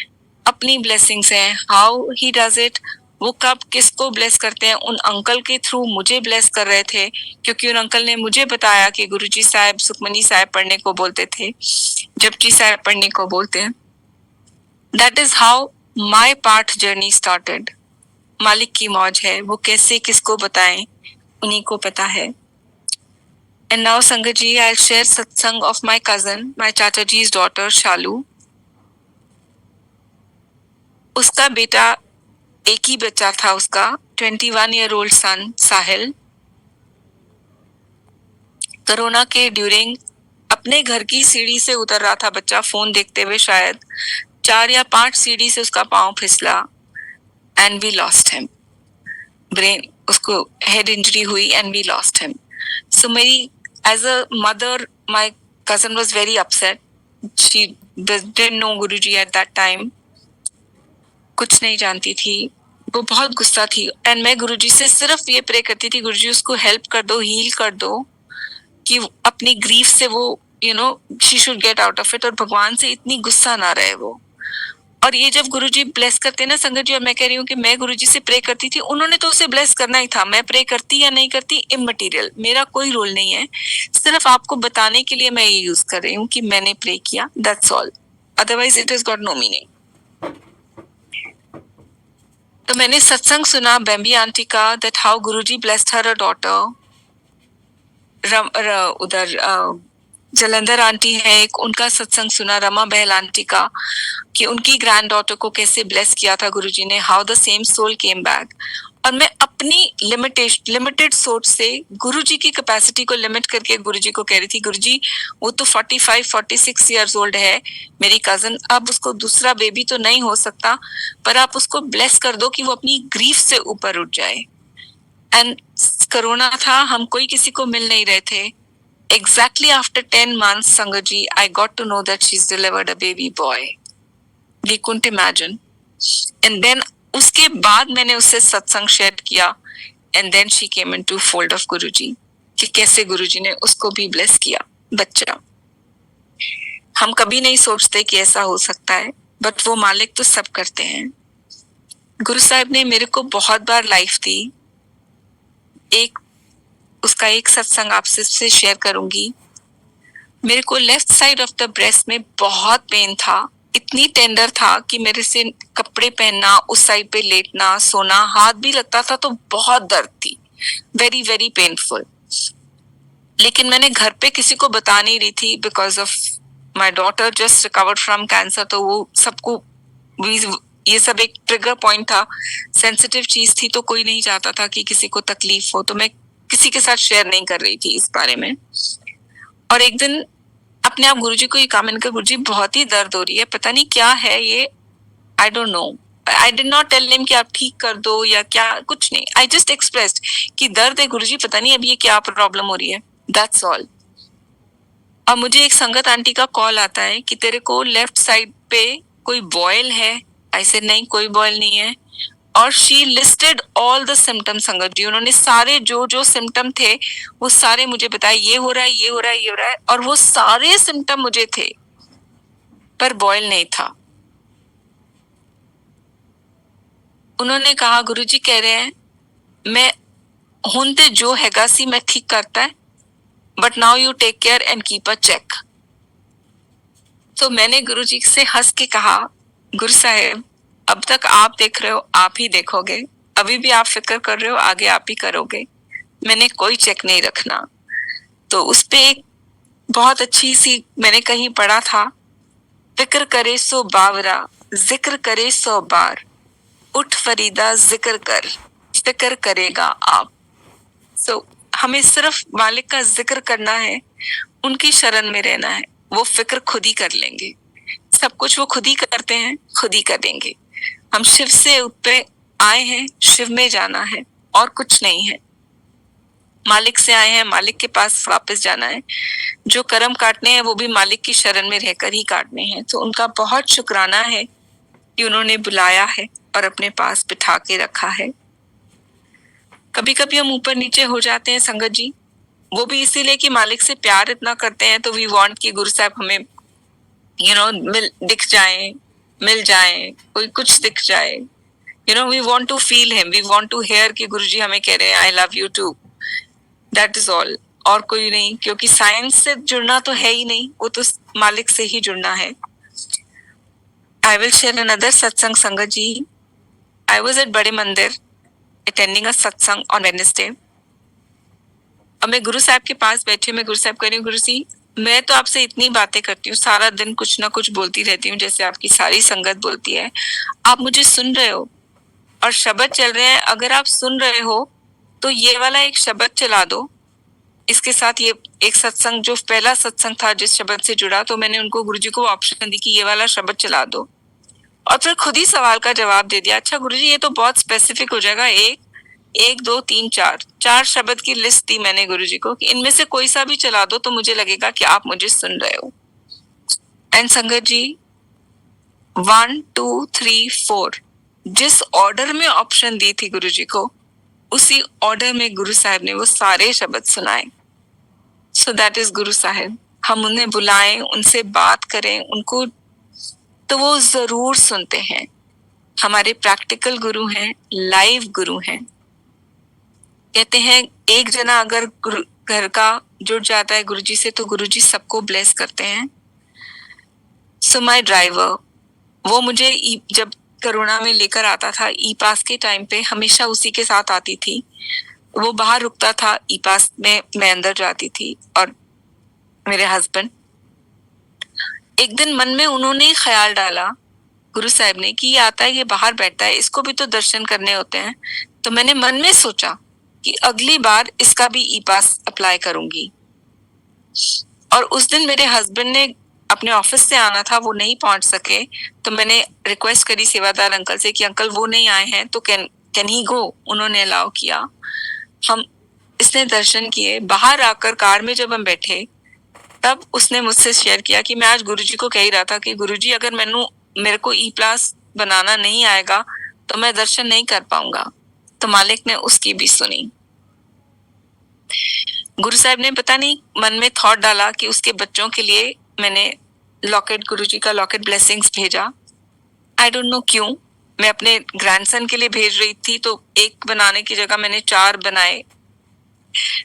अपनी ब्लेसिंग्स हैं। हाउ ही डज इट, वो कब किसको ब्लेस करते हैं। उन अंकल के थ्रू मुझे ब्लेस कर रहे थे, क्योंकि उन अंकल ने मुझे बताया कि गुरुजी साहब सुखमनी साहब पढ़ने को बोलते थे, जपजी साहब पढ़ने को बोलते हैं। That is how my part journey started. मालिक की मौज है, वो कैसे किसको बताएं, उन्हीं को पता है। And now Sangat ji, I'll share satsang of my cousin, my Chacha ji's daughter Shalu. उसका बेटा, एक ही बच्चा था उसका, 21-year-old son साहिल, कोरोना के ड्यूरिंग अपने घर की सीढ़ी से उतर रहा था बच्चा, फोन देखते हुए शायद 4 या 5 सीढ़ी से उसका पांव फिसला and we lost him. Brain, उसको हेड इंजरी हुई and we lost him. So मेरी as a mother, my cousin was very upset. She didn't know Guruji at that time. कुछ नहीं जानती थी, वो बहुत गुस्सा थी। एंड मैं गुरुजी से सिर्फ ये प्रे करती थी, गुरुजी उसको हेल्प कर दो, हील कर दो, कि अपनी ग्रीफ से वो she should get out of it, और भगवान से इतनी गुस्सा ना रहे वो। और ये जब गुरुजी ब्लेस करते ना संगत जी, और मैं कह रही हूँ कि मैं गुरुजी से प्रे करती थी, उन्होंने तो उसे ब्लेस करना ही था। मैं प्रे करती या नहीं करती इममटीरियल, मेरा कोई रोल नहीं है। सिर्फ आपको बताने के लिए मैं ये यूज कर रही हूँ कि मैंने प्रे किया, that's all. Otherwise it is got no meaning. तो मैंने सत्संग सुना बेम्बी आंटी का, that how Guruji blessed her a daughter. उधर जलंधर आंटी है एक, उनका सत्संग सुना, रमा बहल आंटी का, कि उनकी ग्रैंड डॉटर को कैसे ब्लेस किया था गुरुजी ने, how the same soul came back. और मैं अपनी लिमिटेड सोच से गुरुजी की कैपेसिटी को लिमिट करके गुरुजी को कह रही थी, गुरुजी वो तो 45-46 इयर्स ओल्ड है मेरी कजन, अब उसको दूसरा बेबी तो नहीं हो सकता, पर आप उसको ब्लेस कर दो कि वो अपनी ग्रीफ से ऊपर उठ जाए। एंड कोरोना था, हम कोई किसी को मिल नहीं रहे थे। Exactly after 10 months, Sangaji, I got to know that she's delivered a baby boy. We couldn't imagine. And then उसके बाद मैंने उससे सत्संग शेयर किया, and then she came into fold of Guruji, कि कैसे गुरुजी ने उसको भी ब्लेस किया बच्चा। हम कभी नहीं सोचते कि ऐसा हो सकता है, बट वो मालिक तो सब करते हैं। गुरु साहिब ने मेरे को बहुत बार लाइफ दी। उसका एक सत्संग आपसे शेयर करूंगी। मेरे को left side of the breast में बहुत पेन था, इतनी टेंडर था कि मेरे से कपड़े पहनना, उस साइड पे लेटना, सोना, हाथ भी लगता था तो बहुत दर्द थी, वेरी वेरी पेनफुल। लेकिन मैंने घर पे किसी को बता नहीं रही थी, because of my daughter just recovered from cancer. तो वो सबको, ये सब एक ट्रिगर पॉइंट था, सेंसिटिव चीज थी, तो कोई नहीं चाहता था कि किसी को तकलीफ हो, तो मैं किसी के साथ शेयर नहीं कर रही थी इस बारे में। और एक दिन अपने आप गुरुजी को ये कहा, मैंने कहा गुरुजी बहुत ही दर्द हो रही है, पता नहीं क्या है ये, I don't know. I did not tell him कि आप ठीक कर दो या क्या, कुछ नहीं। आई जस्ट एक्सप्रेस्ड कि दर्द है गुरुजी, पता नहीं अब ये क्या प्रॉब्लम हो रही है, दैट्स ऑल। और मुझे एक संगत आंटी का कॉल आता है कि तेरे को लेफ्ट साइड पे कोई बॉयल है। आई सेड नहीं, कोई बॉयल नहीं है। और she listed all the symptoms संगत जी, उन्होंने सारे जो सिम्टम थे वो सारे मुझे बताए, ये हो रहा है, ये हो रहा है, ये हो रहा है, और वो सारे सिम्टम मुझे थे, पर बॉयल नहीं था। उन्होंने कहा गुरुजी कह रहे हैं मैं हुनते जो हैगा सी मैं ठीक करता है, but now you take care and keep a check. तो मैंने गुरुजी से हंस के कहा, गुरु साहेब, अब तक आप देख रहे हो, आप ही देखोगे, अभी भी आप फिक्र कर रहे हो, आगे आप ही करोगे, मैंने कोई चेक नहीं रखना। तो उस पे एक बहुत अच्छी सी मैंने कहीं पढ़ा था, फिक्र करे सो बावरा, जिक्र करे सौ बार, उठ फरीदा जिक्र कर, फिक्र करेगा आप। सो हमें सिर्फ मालिक का जिक्र करना है, उनकी शरण में रहना है, वो फिक्र खुद ही कर लेंगे। सब कुछ वो खुद ही करते हैं, खुद ही करेंगे। हम शिव से ऊपर आए हैं, शिव में जाना है और कुछ नहीं है। मालिक से आए हैं, मालिक के पास वापस जाना है। जो कर्म काटने हैं वो भी मालिक की शरण में रहकर ही काटने हैं। तो उनका बहुत शुक्राना है कि उन्होंने बुलाया है और अपने पास बिठा के रखा है। कभी कभी हम ऊपर नीचे हो जाते हैं संगत जी, वो भी इसीलिए कि मालिक से प्यार इतना करते हैं, तो वी वांट कि गुरु साहब हमें दिख जाए, मिल जाए, कोई कुछ दिख जाए। We want to feel him, we want to hear कि गुरुजी हमें कह रहे हैं I love you too. That is all, और कोई नहीं, क्योंकि साइंस से जुड़ना तो है ही नहीं, वो तो मालिक से ही जुड़ना है। आई विल शेयर अनदर सत्संग संगत जी। आई वॉज एट बड़े मंदिर अटेंडिंग अ सत्संग ऑन वेडनेसडे। अब मैं गुरु साहब के पास बैठी हूँ, मैं गुरु साहब कह रही हूँ, गुरु जी मैं तो आपसे इतनी बातें करती हूँ, सारा दिन कुछ ना कुछ बोलती रहती हूँ, जैसे आपकी सारी संगत बोलती है, आप मुझे सुन रहे हो और शब्द चल रहे हैं, अगर आप सुन रहे हो तो ये वाला एक शब्द चला दो। इसके साथ ये एक सत्संग, जो पहला सत्संग था जिस शब्द से जुड़ा, तो मैंने उनको गुरुजी को ऑप्शन दी कि ये वाला शब्द चला दो, और फिर खुद ही सवाल का जवाब दे दिया। अच्छा गुरुजी ये तो बहुत स्पेसिफिक हो जाएगा, एक दो तीन चार शब्द की लिस्ट दी मैंने गुरुजी को कि इनमें से कोई सा भी चला दो तो मुझे लगेगा कि आप मुझे सुन रहे हो। एंड संगत जी 1 2 3 4 जिस ऑर्डर में ऑप्शन दी थी गुरुजी को, उसी ऑर्डर में गुरु साहब ने वो सारे शब्द सुनाए। सो दैट इज गुरु साहब। हम उन्हें बुलाएं, उनसे बात करें, उनको तो वो जरूर सुनते हैं। हमारे प्रैक्टिकल गुरु हैं, लाइव गुरु हैं। कहते हैं एक जना अगर घर का जुड़ जाता है गुरुजी से तो गुरुजी सबको ब्लेस करते हैं। सो माय ड्राइवर, वो मुझे जब कोरोना में लेकर आता था, ई पास के टाइम पे हमेशा उसी के साथ आती थी। वो बाहर रुकता था ई पास में, मैं अंदर जाती थी, और मेरे हस्बैंड। एक दिन मन में उन्होंने ख्याल डाला गुरु साहब ने कि ये आता है, ये बाहर बैठता है, इसको भी तो दर्शन करने होते हैं। तो मैंने मन में सोचा कि अगली बार इसका भी ई पास अप्लाई करूंगी। और उस दिन मेरे हस्बैंड ने अपने ऑफिस से आना था, वो नहीं पहुंच सके, तो मैंने रिक्वेस्ट करी सेवादार अंकल से कि अंकल वो नहीं आए हैं तो कैन ही गो। उन्होंने अलाउ किया। हम इसने दर्शन किए। बाहर आकर कार में जब हम बैठे तब उसने मुझसे शेयर किया कि मैं आज गुरुजी को कह ही रहा था कि गुरुजी अगर मेरे को ई प्लस बनाना नहीं आएगा तो मैं दर्शन नहीं कर पाऊंगा। तो मालिक ने उसकी भी सुनी। गुरु साहब ने पता नहीं मन में थॉट डाला कि उसके बच्चों के लिए मैंने लॉकेट, गुरुजी का लॉकेट ब्लेसिंग्स भेजा। आई डोंट नो क्यों। मैं अपने ग्रैंडसन के लिए भेज रही थी, तो एक बनाने की जगह मैंने 4 बनाए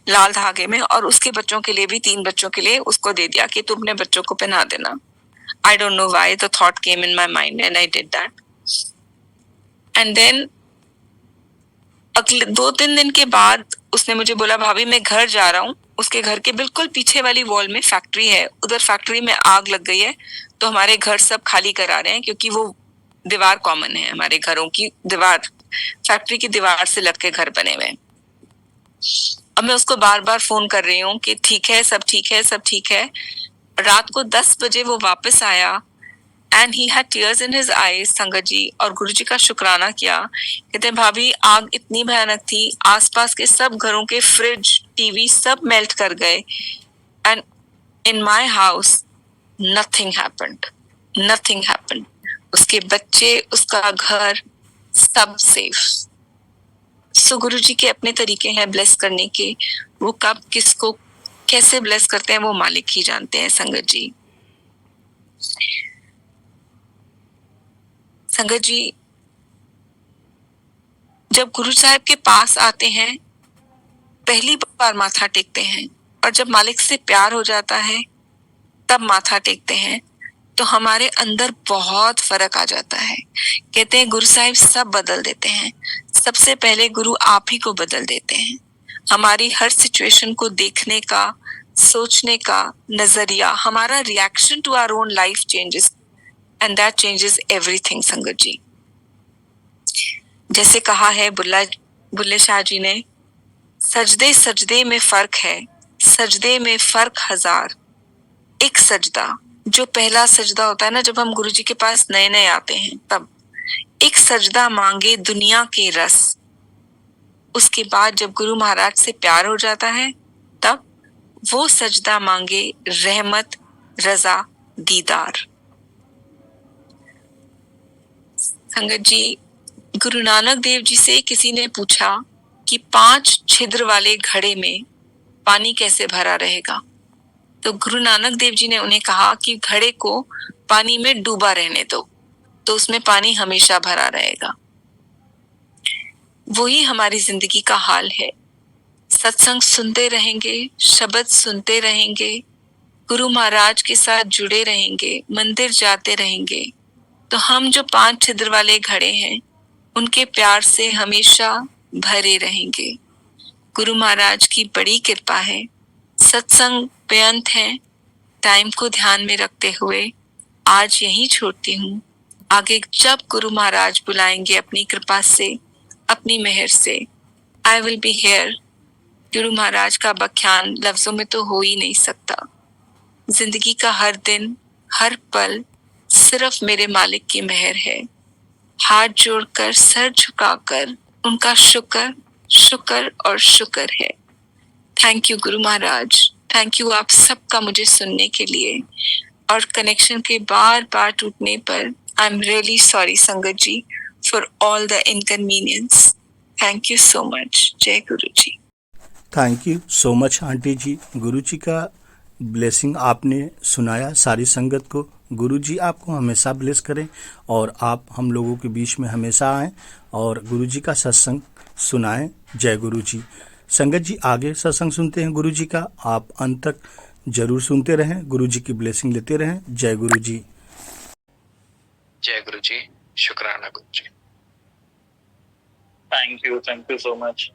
लाल धागे में, और उसके बच्चों के लिए भी 3 बच्चों के लिए उसको दे दिया कि तुम अपने बच्चों को पहना देना। I don't know why the thought came in my mind and I did that. And then अगले 2-3 दिन के बाद उसने मुझे बोला भाभी मैं घर जा रहा हूँ। उसके घर के बिल्कुल पीछे वाली वॉल में फैक्ट्री है, उधर फैक्ट्री में आग लग गई है, तो हमारे घर सब खाली करा रहे हैं, क्योंकि वो दीवार कॉमन है, हमारे घरों की दीवार फैक्ट्री की दीवार से लग के घर बने हुए। अब मैं उसको बार बार फोन कर रही हूँ कि ठीक है, सब ठीक है, सब ठीक है। रात को 10 बजे वो वापस आया and he had tears in his eyes संगत जी, और गुरुजी का शुक्राना किया। कहते हैं भाभी आग इतनी भयानक थी, आसपास के सब घरों के फ्रिज, टीवी सब मेल्ट कर गए, and in my house nothing happened. उसके बच्चे, उसका घर, सब सेफ। सो गुरुजी के अपने तरीके हैं ब्लेस करने के। वो कब किसको कैसे ब्लेस करते हैं वो मालिक ही जानते हैं संगत जी। संगत जी जब गुरु साहब के पास आते हैं पहली बार माथा टेकते हैं, और जब मालिक से प्यार हो जाता है तब माथा टेकते हैं। तो हमारे अंदर बहुत फर्क आ जाता है। कहते हैं गुरु साहिब सब बदल देते हैं। सबसे पहले गुरु आप ही को बदल देते हैं। हमारी हर सिचुएशन को देखने का, सोचने का नजरिया, हमारा reaction to our own life changes and that changes everything. संगत जी, जैसे कहा है बुल्ले शाह जी ने, सजदे सजदे में फर्क है, सजदे में फर्क हजार। एक सजदा, जो पहला सजदा होता है ना, जब हम गुरु जी के पास नए नए आते हैं, तब एक सजदा मांगे दुनिया के रस। उसके बाद जब गुरु महाराज से प्यार हो जाता है, तब वो सजदा मांगे रहमत, रजा, दीदार। संगत जी, गुरु नानक देव जी से किसी ने पूछा कि 5 छिद्र वाले घड़े में पानी कैसे भरा रहेगा। तो गुरु नानक देव जी ने उन्हें कहा कि घड़े को पानी में डूबा रहने दो, तो उसमें पानी हमेशा भरा रहेगा। वही हमारी जिंदगी का हाल है। सत्संग सुनते रहेंगे, शब्द सुनते रहेंगे, गुरु महाराज के साथ जुड़े रहेंगे, मंदिर जाते रहेंगे, तो हम जो 5 छिद्र वाले घड़े हैं, उनके प्यार से हमेशा भरे रहेंगे। गुरु महाराज की बड़ी कृपा है। सत्संग बेअंत है। टाइम को ध्यान में रखते हुए आज यहीं छोड़ती हूँ। आगे जब गुरु महाराज बुलाएंगे अपनी कृपा से, अपनी मेहर से, I will be here. Guru Maharaj का बख्यान लफ्जों में तो हो ही नहीं सकता। जिंदगी का हर दिन, हर पल सिर्फ मेरे मालिक की मेहर है। हाथ जोड़कर, सर झुकाकर उनका शुक्र, शुक्र और शुक्र है। Thank you Guru Maharaj, thank you आप सबका मुझे सुनने के लिए। और कनेक्शन के बार बार टूटने पर I am really sorry sangat ji for all the inconvenience. Thank you so much. जय Guru ji. Thank you so much aunty ji. Guru ji का ब्लेसिंग आपने सुनाया सारी संगत को। गुरु जी आपको हमेशा ब्लेस करें और आप हम लोगों के बीच में हमेशा आएं और गुरु जी का सत्संग सुनाएं। जय गुरु जी। संगत जी, आगे सत्संग सुनते हैं गुरु जी का। आप अंत तक जरूर सुनते रहें, गुरु जी की ब्लेसिंग लेते रहें। जय गुरु जी। जय गुरु जी। शुक्राना Guru ji. Thank you so much.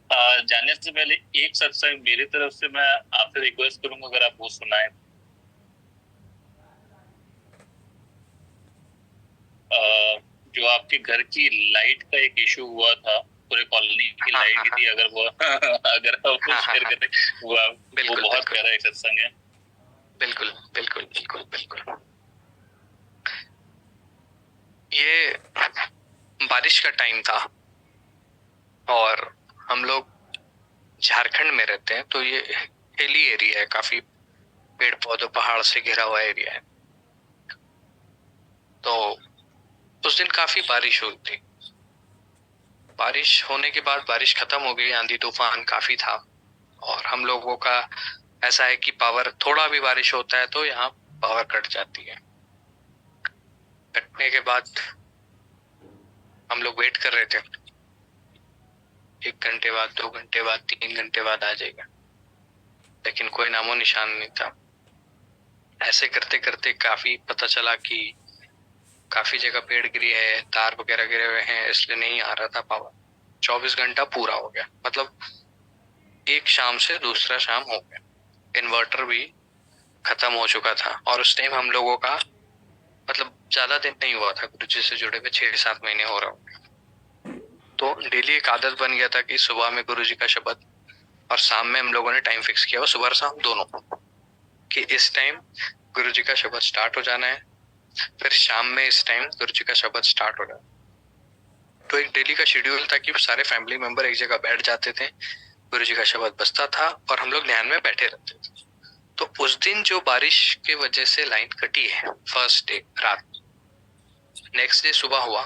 जाने से पहले एक सत्संग मेरी तरफ से मैं आपसे रिक्वेस्ट करूंगा, अगर आप वो सुनाएं। जो आपके घर की लाइट का एक इशू हुआ था, पूरे कॉलोनी की लाइट की थी, अगर वो अगर आप वो शेयर करते, वो बहुत प्यारा एक सत्संग है। बिल्कुल बिल्कुल बिल्कुल बिल्कुल। ये बारिश का टाइम था और हम लोग झारखंड में रहते हैं, तो ये हिली एरिया है, काफी पेड़ पौधों पहाड़ से घिरा हुआ एरिया है। तो उस दिन काफी बारिश हुई थी। बारिश होने के बाद बारिश खत्म हो गई, आंधी तूफान काफी था और हम लोगों का ऐसा है कि पावर, थोड़ा भी बारिश होता है तो यहाँ पावर कट जाती है। कटने के बाद हम लोग वेट कर रहे थे, 1 घंटे बाद, 2 घंटे बाद, 3 घंटे बाद आ जाएगा, लेकिन कोई नामो निशान नहीं था। ऐसे करते करते काफी पता चला कि काफी जगह पेड़ गिरी है, तार वगैरह गिरे हुए हैं, इसलिए नहीं आ रहा था पावर। 24 घंटा पूरा हो गया, मतलब एक शाम से दूसरा शाम हो गया। इन्वर्टर भी खत्म हो चुका था और उस टाइम हम लोगों का मतलब ज्यादा दिन नहीं हुआ था गुरुजी से जुड़े हुए, 6-7 महीने हो रहा हो। तो डेली एक आदत बन गया था कि सुबह में गुरुजी का शब्द और शाम में हम लोगों ने टाइम फिक्स किया हुआ, सुबह और शाम दोनों, कि इस टाइम गुरुजी का शब्द स्टार्ट हो जाना है, फिर शाम में इस टाइम गुरुजी का शब्द स्टार्ट हो जाना। तो एक डेली का शेड्यूल था कि सारे फैमिली मेंबर एक जगह बैठ जाते थे, गुरुजी का शब्द बजता था और हम लोग ध्यान में बैठे रहते थे। तो उस दिन जो बारिश के वजह से लाइन कटी है, फर्स्ट डे रात, नेक्स्ट डे सुबह हुआ,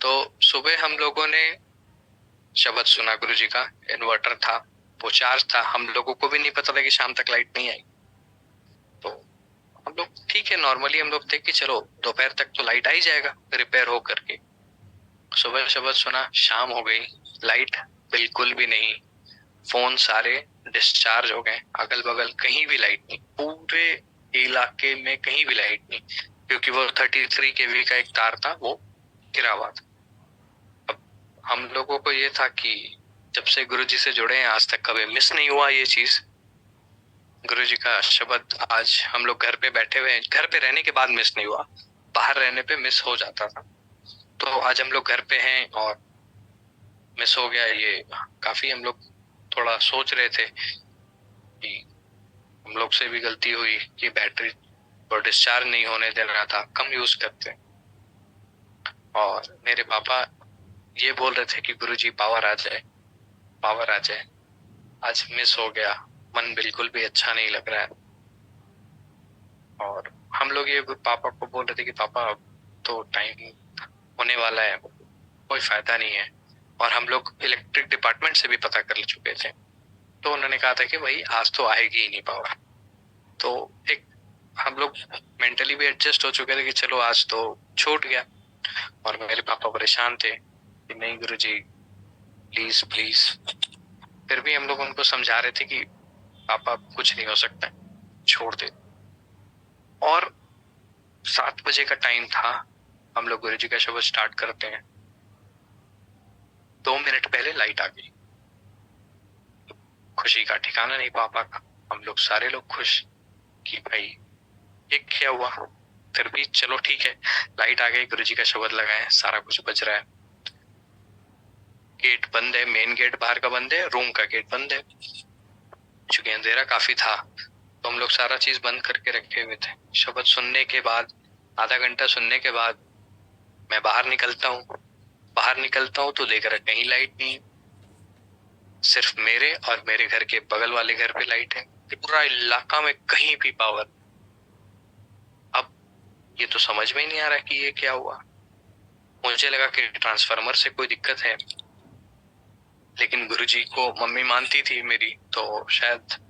तो सुबह हम लोगों ने शब्द सुना गुरुजी का, इन्वर्टर था, वो चार्ज था, हम लोगों को भी नहीं पता था कि शाम तक लाइट नहीं आई। तो हम लोग ठीक है, नॉर्मली हम लोग थे कि चलो दोपहर तक तो लाइट आ ही जाएगा रिपेयर हो करके। सुबह शब्द सुना, शाम हो गई, लाइट बिल्कुल भी नहीं, फोन सारे डिस्चार्ज हो गए, अगल बगल कहीं भी लाइट नहीं, पूरे इलाके में कहीं भी लाइट नहीं, क्योंकि वो 33 केवी का एक तार था, वो गिरा हुआ था। अब हम लोगों को ये था कि जब से गुरुजी से जुड़े हैं आज तक कभी मिस नहीं हुआ ये चीज। गुरुजी का शब्द आज हम लोग घर पे बैठे हुए हैं, घर पे रहने के बाद मिस नहीं हुआ, बाहर रहने पे मिस हो जाता था। तो आज हम लोग घर पे हैं और मिस हो गया ये। काफी हम लोग थोड़ा सोच रहे थे कि हम लोग से भी गलती हुई कि बैटरी को डिस्चार्ज नहीं होने देना था, कम यूज करते। और मेरे पापा ये बोल रहे थे कि गुरुजी पावर आ जाए, पावर आ जाए। आज मिस हो गया, मन बिल्कुल भी अच्छा नहीं लग रहा है। और हम लोग ये पापा को बोल रहे थे कि पापा अब तो टाइम होने वाला है, कोई फायदा नहीं है। और हम लोग इलेक्ट्रिक डिपार्टमेंट से भी पता कर चुके थे, तो उन्होंने कहा था कि भाई आज तो आएगी ही नहीं पावर। तो एक हम लोग मेंटली भी एडजस्ट हो चुके थे कि चलो आज तो छूट गया। और मेरे पापा परेशान थे कि नहीं गुरुजी प्लीज प्लीज। फिर भी हम लोग उनको समझा रहे थे कि पापा कुछ नहीं हो सकता, छोड़ दे। और 7 बजे का टाइम था, हम लोग गुरुजी का शब्द स्टार्ट करते हैं, 2 मिनट पहले लाइट आ गई। खुशी का ठिकाना नहीं पापा का। हम लोग सारे लोग खुश कि भाई ये क्या हुआ। फिर भी चलो ठीक है, लाइट आ गई, गुरुजी का शब्द लगाए, सारा कुछ बज रहा है। गेट बंद है, मेन गेट बाहर का बंद है, रूम का गेट बंद है। चूंकि अंधेरा काफी था तो हम लोग सारा चीज बंद करके रखे हुए थे। शब्द सुनने के बाद, आधा घंटा सुनने के बाद मैं बाहर निकलता हूँ। बाहर निकलता हूँ तो देखकर कहीं लाइट नहीं, सिर्फ मेरे और मेरे घर के बगल वाले घर पे लाइट है, पूरा इलाका में कहीं भी पावर। अब ये तो समझ में ही नहीं आ रहा कि ये क्या हुआ। मुझे लगा कि ट्रांसफार्मर से कोई दिक्कत है, लेकिन गुरुजी को मम्मी मानती थी मेरी, तो शायद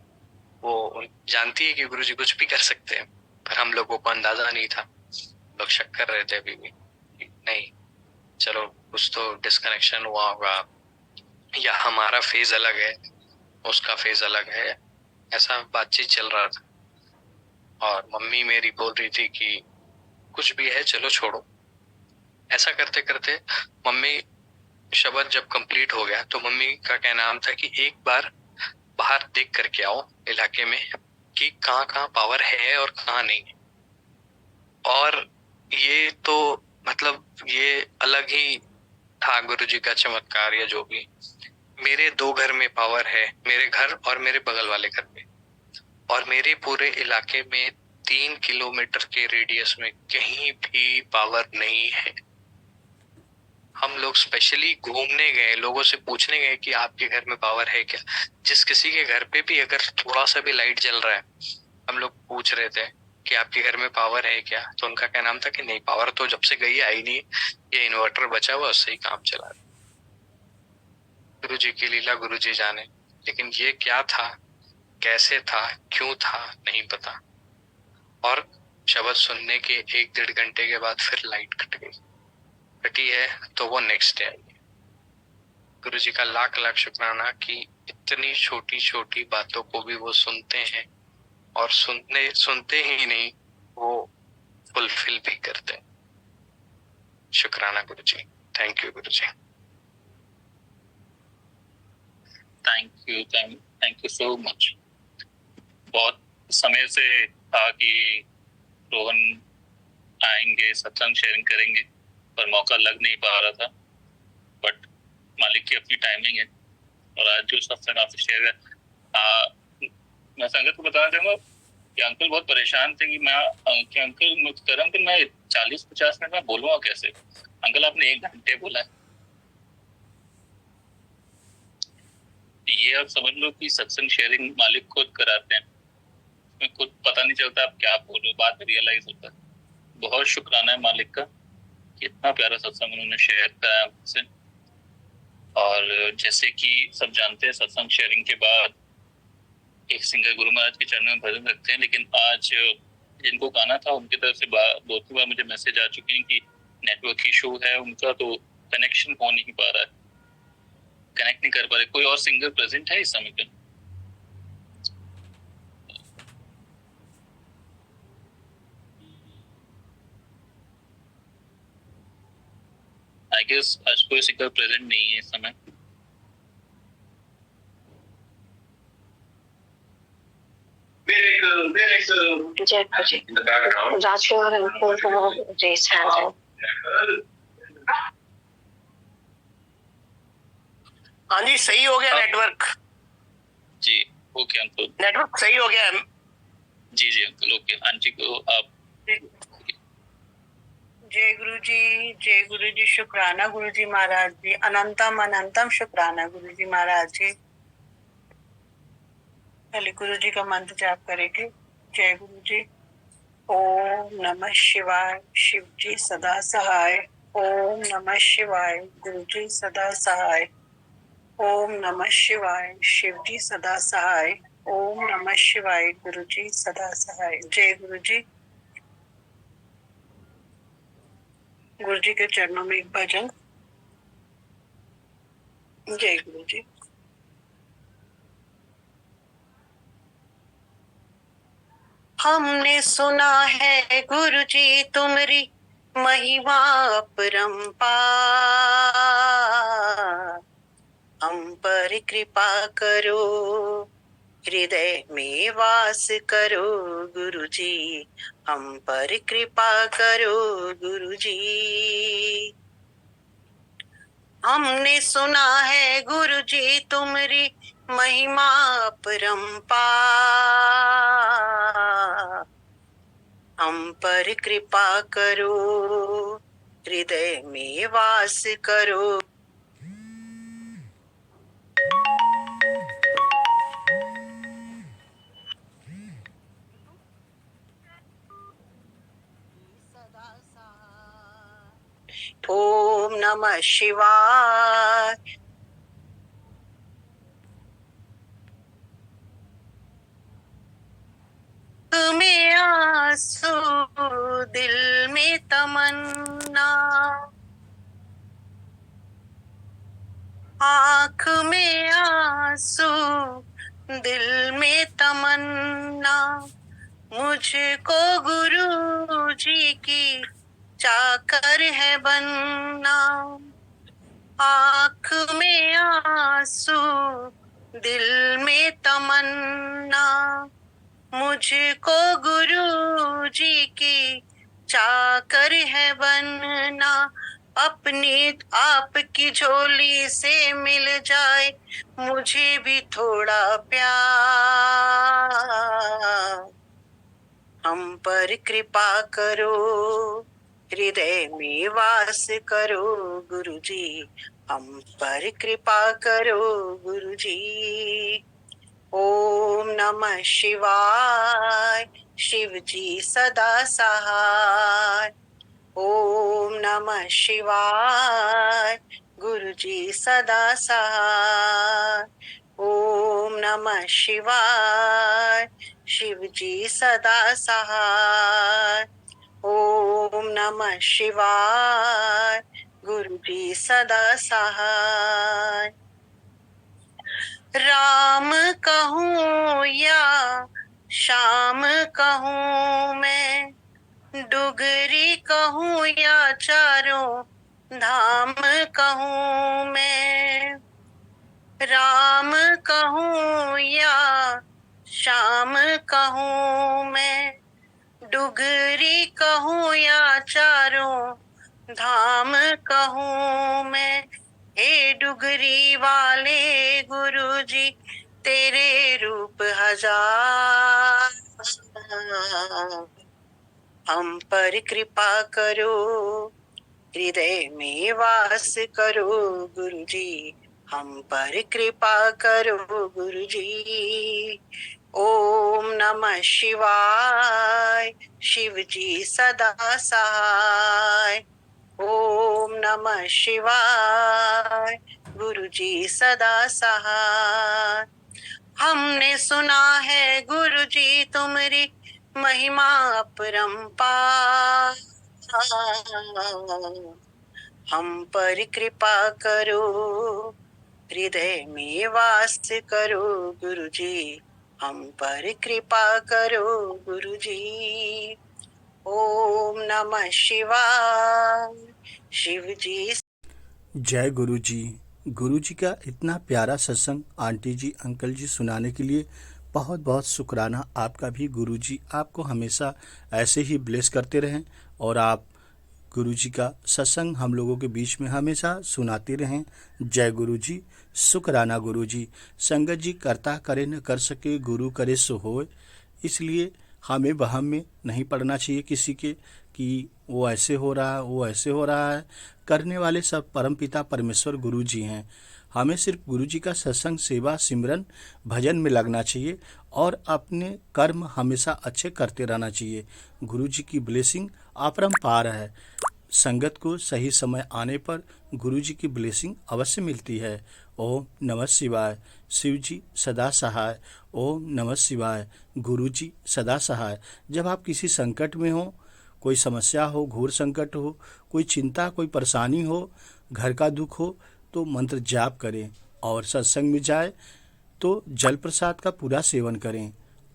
वो जानती है कि गुरुजी कुछ भी कर सकते हैं। पर हम लोगों को अंदाजा नहीं था, लोग शक कर रहे थे अभी भी नहीं चलो कुछ तो डिस्कनेक्शन हुआ होगा, या हमारा फेज अलग है उसका फेज अलग है, ऐसा बातचीत चल रहा था। और मम्मी मेरी बोल रही थी कि कुछ भी है चलो छोड़ो। ऐसा करते करते मम्मी शब्द जब कंप्लीट हो गया तो मम्मी का कहना था कि एक बार बाहर देख करके आओ इलाके में कि कहाँ कहाँ पावर है और कहाँ नहीं। और ये तो मतलब ये अलग ही था गुरुजी का चमत्कार या जो भी। मेरे 2 घर में पावर है, मेरे घर और मेरे बगल वाले घर में, और मेरे पूरे इलाके में 3 किलोमीटर के रेडियस में कहीं भी पावर नहीं है। हम लोग स्पेशली घूमने गए, लोगों से पूछने गए कि आपके घर में पावर है क्या। जिस किसी के घर पे भी अगर थोड़ा सा भी लाइट जल रहा है, हम लोग पूछ रहे थे कि आपके घर में पावर है क्या, तो उनका क्या नाम था कि नहीं पावर तो जब से गई आई नहीं, ये इन्वर्टर बचा हुआ उससे ही काम चला। गुरुजी की लीला गुरुजी जाने, लेकिन ये क्या था, कैसे था, क्यों था, नहीं पता। और शब्द सुनने के 1-1.5 घंटे के बाद फिर लाइट कटी है तो वो नेक्स्ट डे आई। गुरुजी का लाख लाख शुक्राना कि इतनी छोटी छोटी बातों को भी वो सुनते हैं, और सुनते ही नहीं, वो फुलफिल भी करते हैं। शुक्राना Guruji, thank you Guruji. Thank you so much. बहुत समय से था कि रोहन आएंगे, सत्संग शेयरिंग करेंगे, पर मौका लग नहीं पा रहा था। बट मालिक की अपनी टाइमिंग है, और आज जो सत्संग आपसे शेयर है, मैं संगत को बताना चाहूंगा कि अंकल बहुत परेशान थे कि अंकल मुख्तरम कि मैं 40-50 मिनट में बोलूंगा कैसे। अंकल आपने 1 घंटे बोला है। ये आप समझ लो कि सत्संग शेयरिंग मालिक खुद कराते हैं, उसमें खुद पता नहीं चलता आप क्या बोल रहे हो, बाद में रियलाइज होता है। बहुत शुक्राना है मालिक का कि इतना प्यारा सत्संग उन्होंने शेयर करा हमसे। और जैसे कि सब जानते हैं, सत्संग शेयरिंग के बाद एक सिंगर गुरु महाराज के चरणों में भजन रखते हैं, लेकिन आज जिनको गाना था उनकी तरफ से 2-3 बार मुझे मैसेज आ चुके हैं कि नेटवर्क इशू है उनका, तो कनेक्शन हो नहीं पा रहा है, कनेक्ट नहीं कर पा रहे। कोई और सिंगर प्रेजेंट है इस समय पे? आई गेस आज कोई सिंगर प्रेजेंट नहीं है इस समय। जय गुरुजी। राजकुमार raise hand है। हाँ जी, सही हो गया नेटवर्क। जी ओके अंकल। नेटवर्क सही हो गया। जी जी अंकल ओके। आंटी को आप। जय गुरु जी शुक्राना गुरु जी महाराज जी, अनंतम अनंतम शुक्राना गुरु जी महाराज जी। पहले गुरु जी का मंत्र जाप करेंगे। जय गुरु जी। ओम नमः शिवाय, शिव जी सदा सहाय। ओम नमः शिवाय, गुरु जी सदा सहाय। ओम नमः शिवाय, शिव जी सदा सहाय। ओम नमः शिवाय, गुरु जी सदा सहाय। जय गुरु जी। गुरु जी के चरणों में एक भजन। जय गुरु जी। हमने सुना है गुरु जी तुम्हारी महिमा अपरंपार, हम पर कृपा करो, हृदय में वास करो गुरु जी, हम पर कृपा करो गुरु जी। हमने सुना है गुरु जी तुम्हारी महिमा अपरंपार, हम पर कृपा करो, हृदय में वास करो। ओम नमः शिवाय। में आंसू दिल में तमन्ना, आँख में आंसू दिल में तमन्ना, मुझको गुरु जी की चाकर है बनना। आँख में आंसू दिल में तमन्ना, मुझको गुरु जी की चाकर है बनना। अपनी आपकी झोली से मिल जाए मुझे भी थोड़ा प्यार, हम पर कृपा करो, हृदय में वास करो गुरु जी, हम पर कृपा करो गुरु जी। ओम नमः शिवाय, शिव जी सदा सहाय। ओम नमः शिवाय, गुरु जी सदा सहाय। ओम नमः शिवाय, शिव जी सदा सहाय। ओम नमः शिवाय, गुरु जी सदा सहाय। राम कहूँ या श्याम कहूँ मैं, डुगरी कहूँ या चारों धाम कहूँ मैं। राम कहूँ या श्याम कहूँ मैं, डुगरी कहूँ या चारों धाम कहूँ मैं। हे डुगरी वाले गुरु जी तेरे रूप हजार, हम पर कृपा करो, हृदय में वास करो गुरु जी, हम पर कृपा करो गुरु जी। ओम नमः शिवाय, शिव जी सदा सहाय। ओम नमः शिवाय, गुरु जी सदा सहाय। हमने सुना है गुरु जी तुम्हारी महिमा अपरंपार, हम पर कृपा करो, हृदय में वास करो गुरु जी, हम पर कृपा करो गुरु जी। ओम नमः शिवाय, शिव जी। जय गुरु जी। गुरु जी का इतना प्यारा सत्संग आंटी जी अंकल जी सुनाने के लिए बहुत बहुत शुक्राना आपका भी। गुरु जी आपको हमेशा ऐसे ही ब्लेस करते रहें और आप गुरु जी का सत्संग हम लोगों के बीच में हमेशा सुनाते रहें। जय गुरु जी। शुक्राना गुरु जी। संगत जी करता करे न कर सके, गुरु करे सो होए। इसलिए हमें वहम में नहीं पड़ना चाहिए किसी के कि वो ऐसे हो रहा है, वो ऐसे हो रहा है। करने वाले सब परमपिता परमेश्वर गुरु जी हैं। हमें सिर्फ गुरु जी का सत्संग, सेवा, सिमरन, भजन में लगना चाहिए और अपने कर्म हमेशा अच्छे करते रहना चाहिए। गुरु जी की ब्लेसिंग अपरंपार है। संगत को सही समय आने पर गुरु जी की ब्लेसिंग अवश्य मिलती है। ओम नमः शिवाय। शिव जी सदा सहाय। ओम नमः शिवाय। गुरु जी सदा सहाय। जब आप किसी संकट में हो, कोई समस्या हो, घोर संकट हो, कोई चिंता, कोई परेशानी हो, घर का दुख हो, तो मंत्र जाप करें और सत्संग में जाए तो जल प्रसाद का पूरा सेवन करें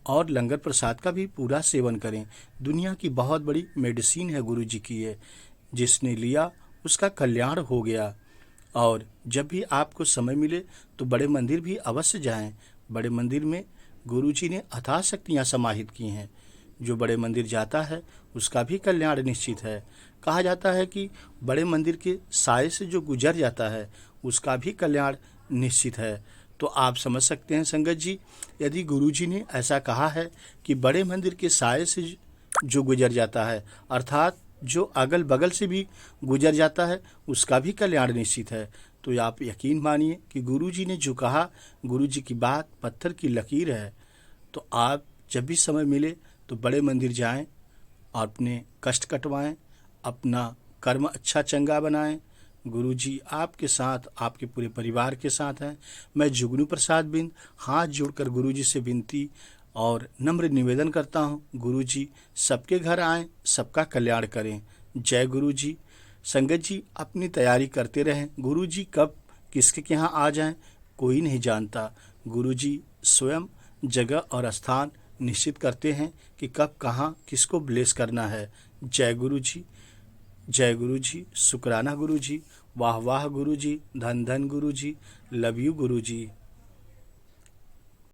और लंगर प्रसाद का भी पूरा सेवन करें। दुनिया की बहुत बड़ी मेडिसिन है गुरु जी की है। जिसने लिया उसका कल्याण हो गया। और जब भी आपको समय मिले तो बड़े मंदिर भी अवश्य जाएं। बड़े मंदिर में गुरु जी ने अथाह शक्तियाँ समाहित की हैं। जो बड़े मंदिर जाता है उसका भी कल्याण निश्चित है। कहा जाता है कि बड़े मंदिर के साए से जो गुजर जाता है उसका भी कल्याण निश्चित है। तो आप समझ सकते हैं संगत जी, यदि गुरु जी ने ऐसा कहा है कि बड़े मंदिर के साए से जो गुजर जाता है, अर्थात जो अगल बगल से भी गुजर जाता है उसका भी कल्याण निश्चित है, तो आप यकीन मानिए कि गुरु जी ने जो कहा, गुरु जी की बात पत्थर की लकीर है। तो आप जब भी समय मिले तो बड़े मंदिर जाएं, अपने कष्ट कटवाएं, अपना कर्म अच्छा चंगा बनाएं। गुरु जी आपके साथ, आपके पूरे परिवार के साथ हैं। मैं जुगनू प्रसाद बिंद हाथ जोड़कर गुरु जी से विनती और नम्र निवेदन करता हूँ, गुरु जी सबके घर आएं, सबका कल्याण करें। जय गुरु जी। संगत जी अपनी तैयारी करते रहें। गुरु जी कब किसके यहाँ आ जाएं कोई नहीं जानता। गुरु जी स्वयं जगह और स्थान निश्चित करते हैं कि कब कहाँ किसको ब्लेस करना है। जय गुरु जी। जय गुरु जी। शुक्राना गुरु जी। वाह वाह गुरु जी। धन धन गुरु जी। Love you Guru ji.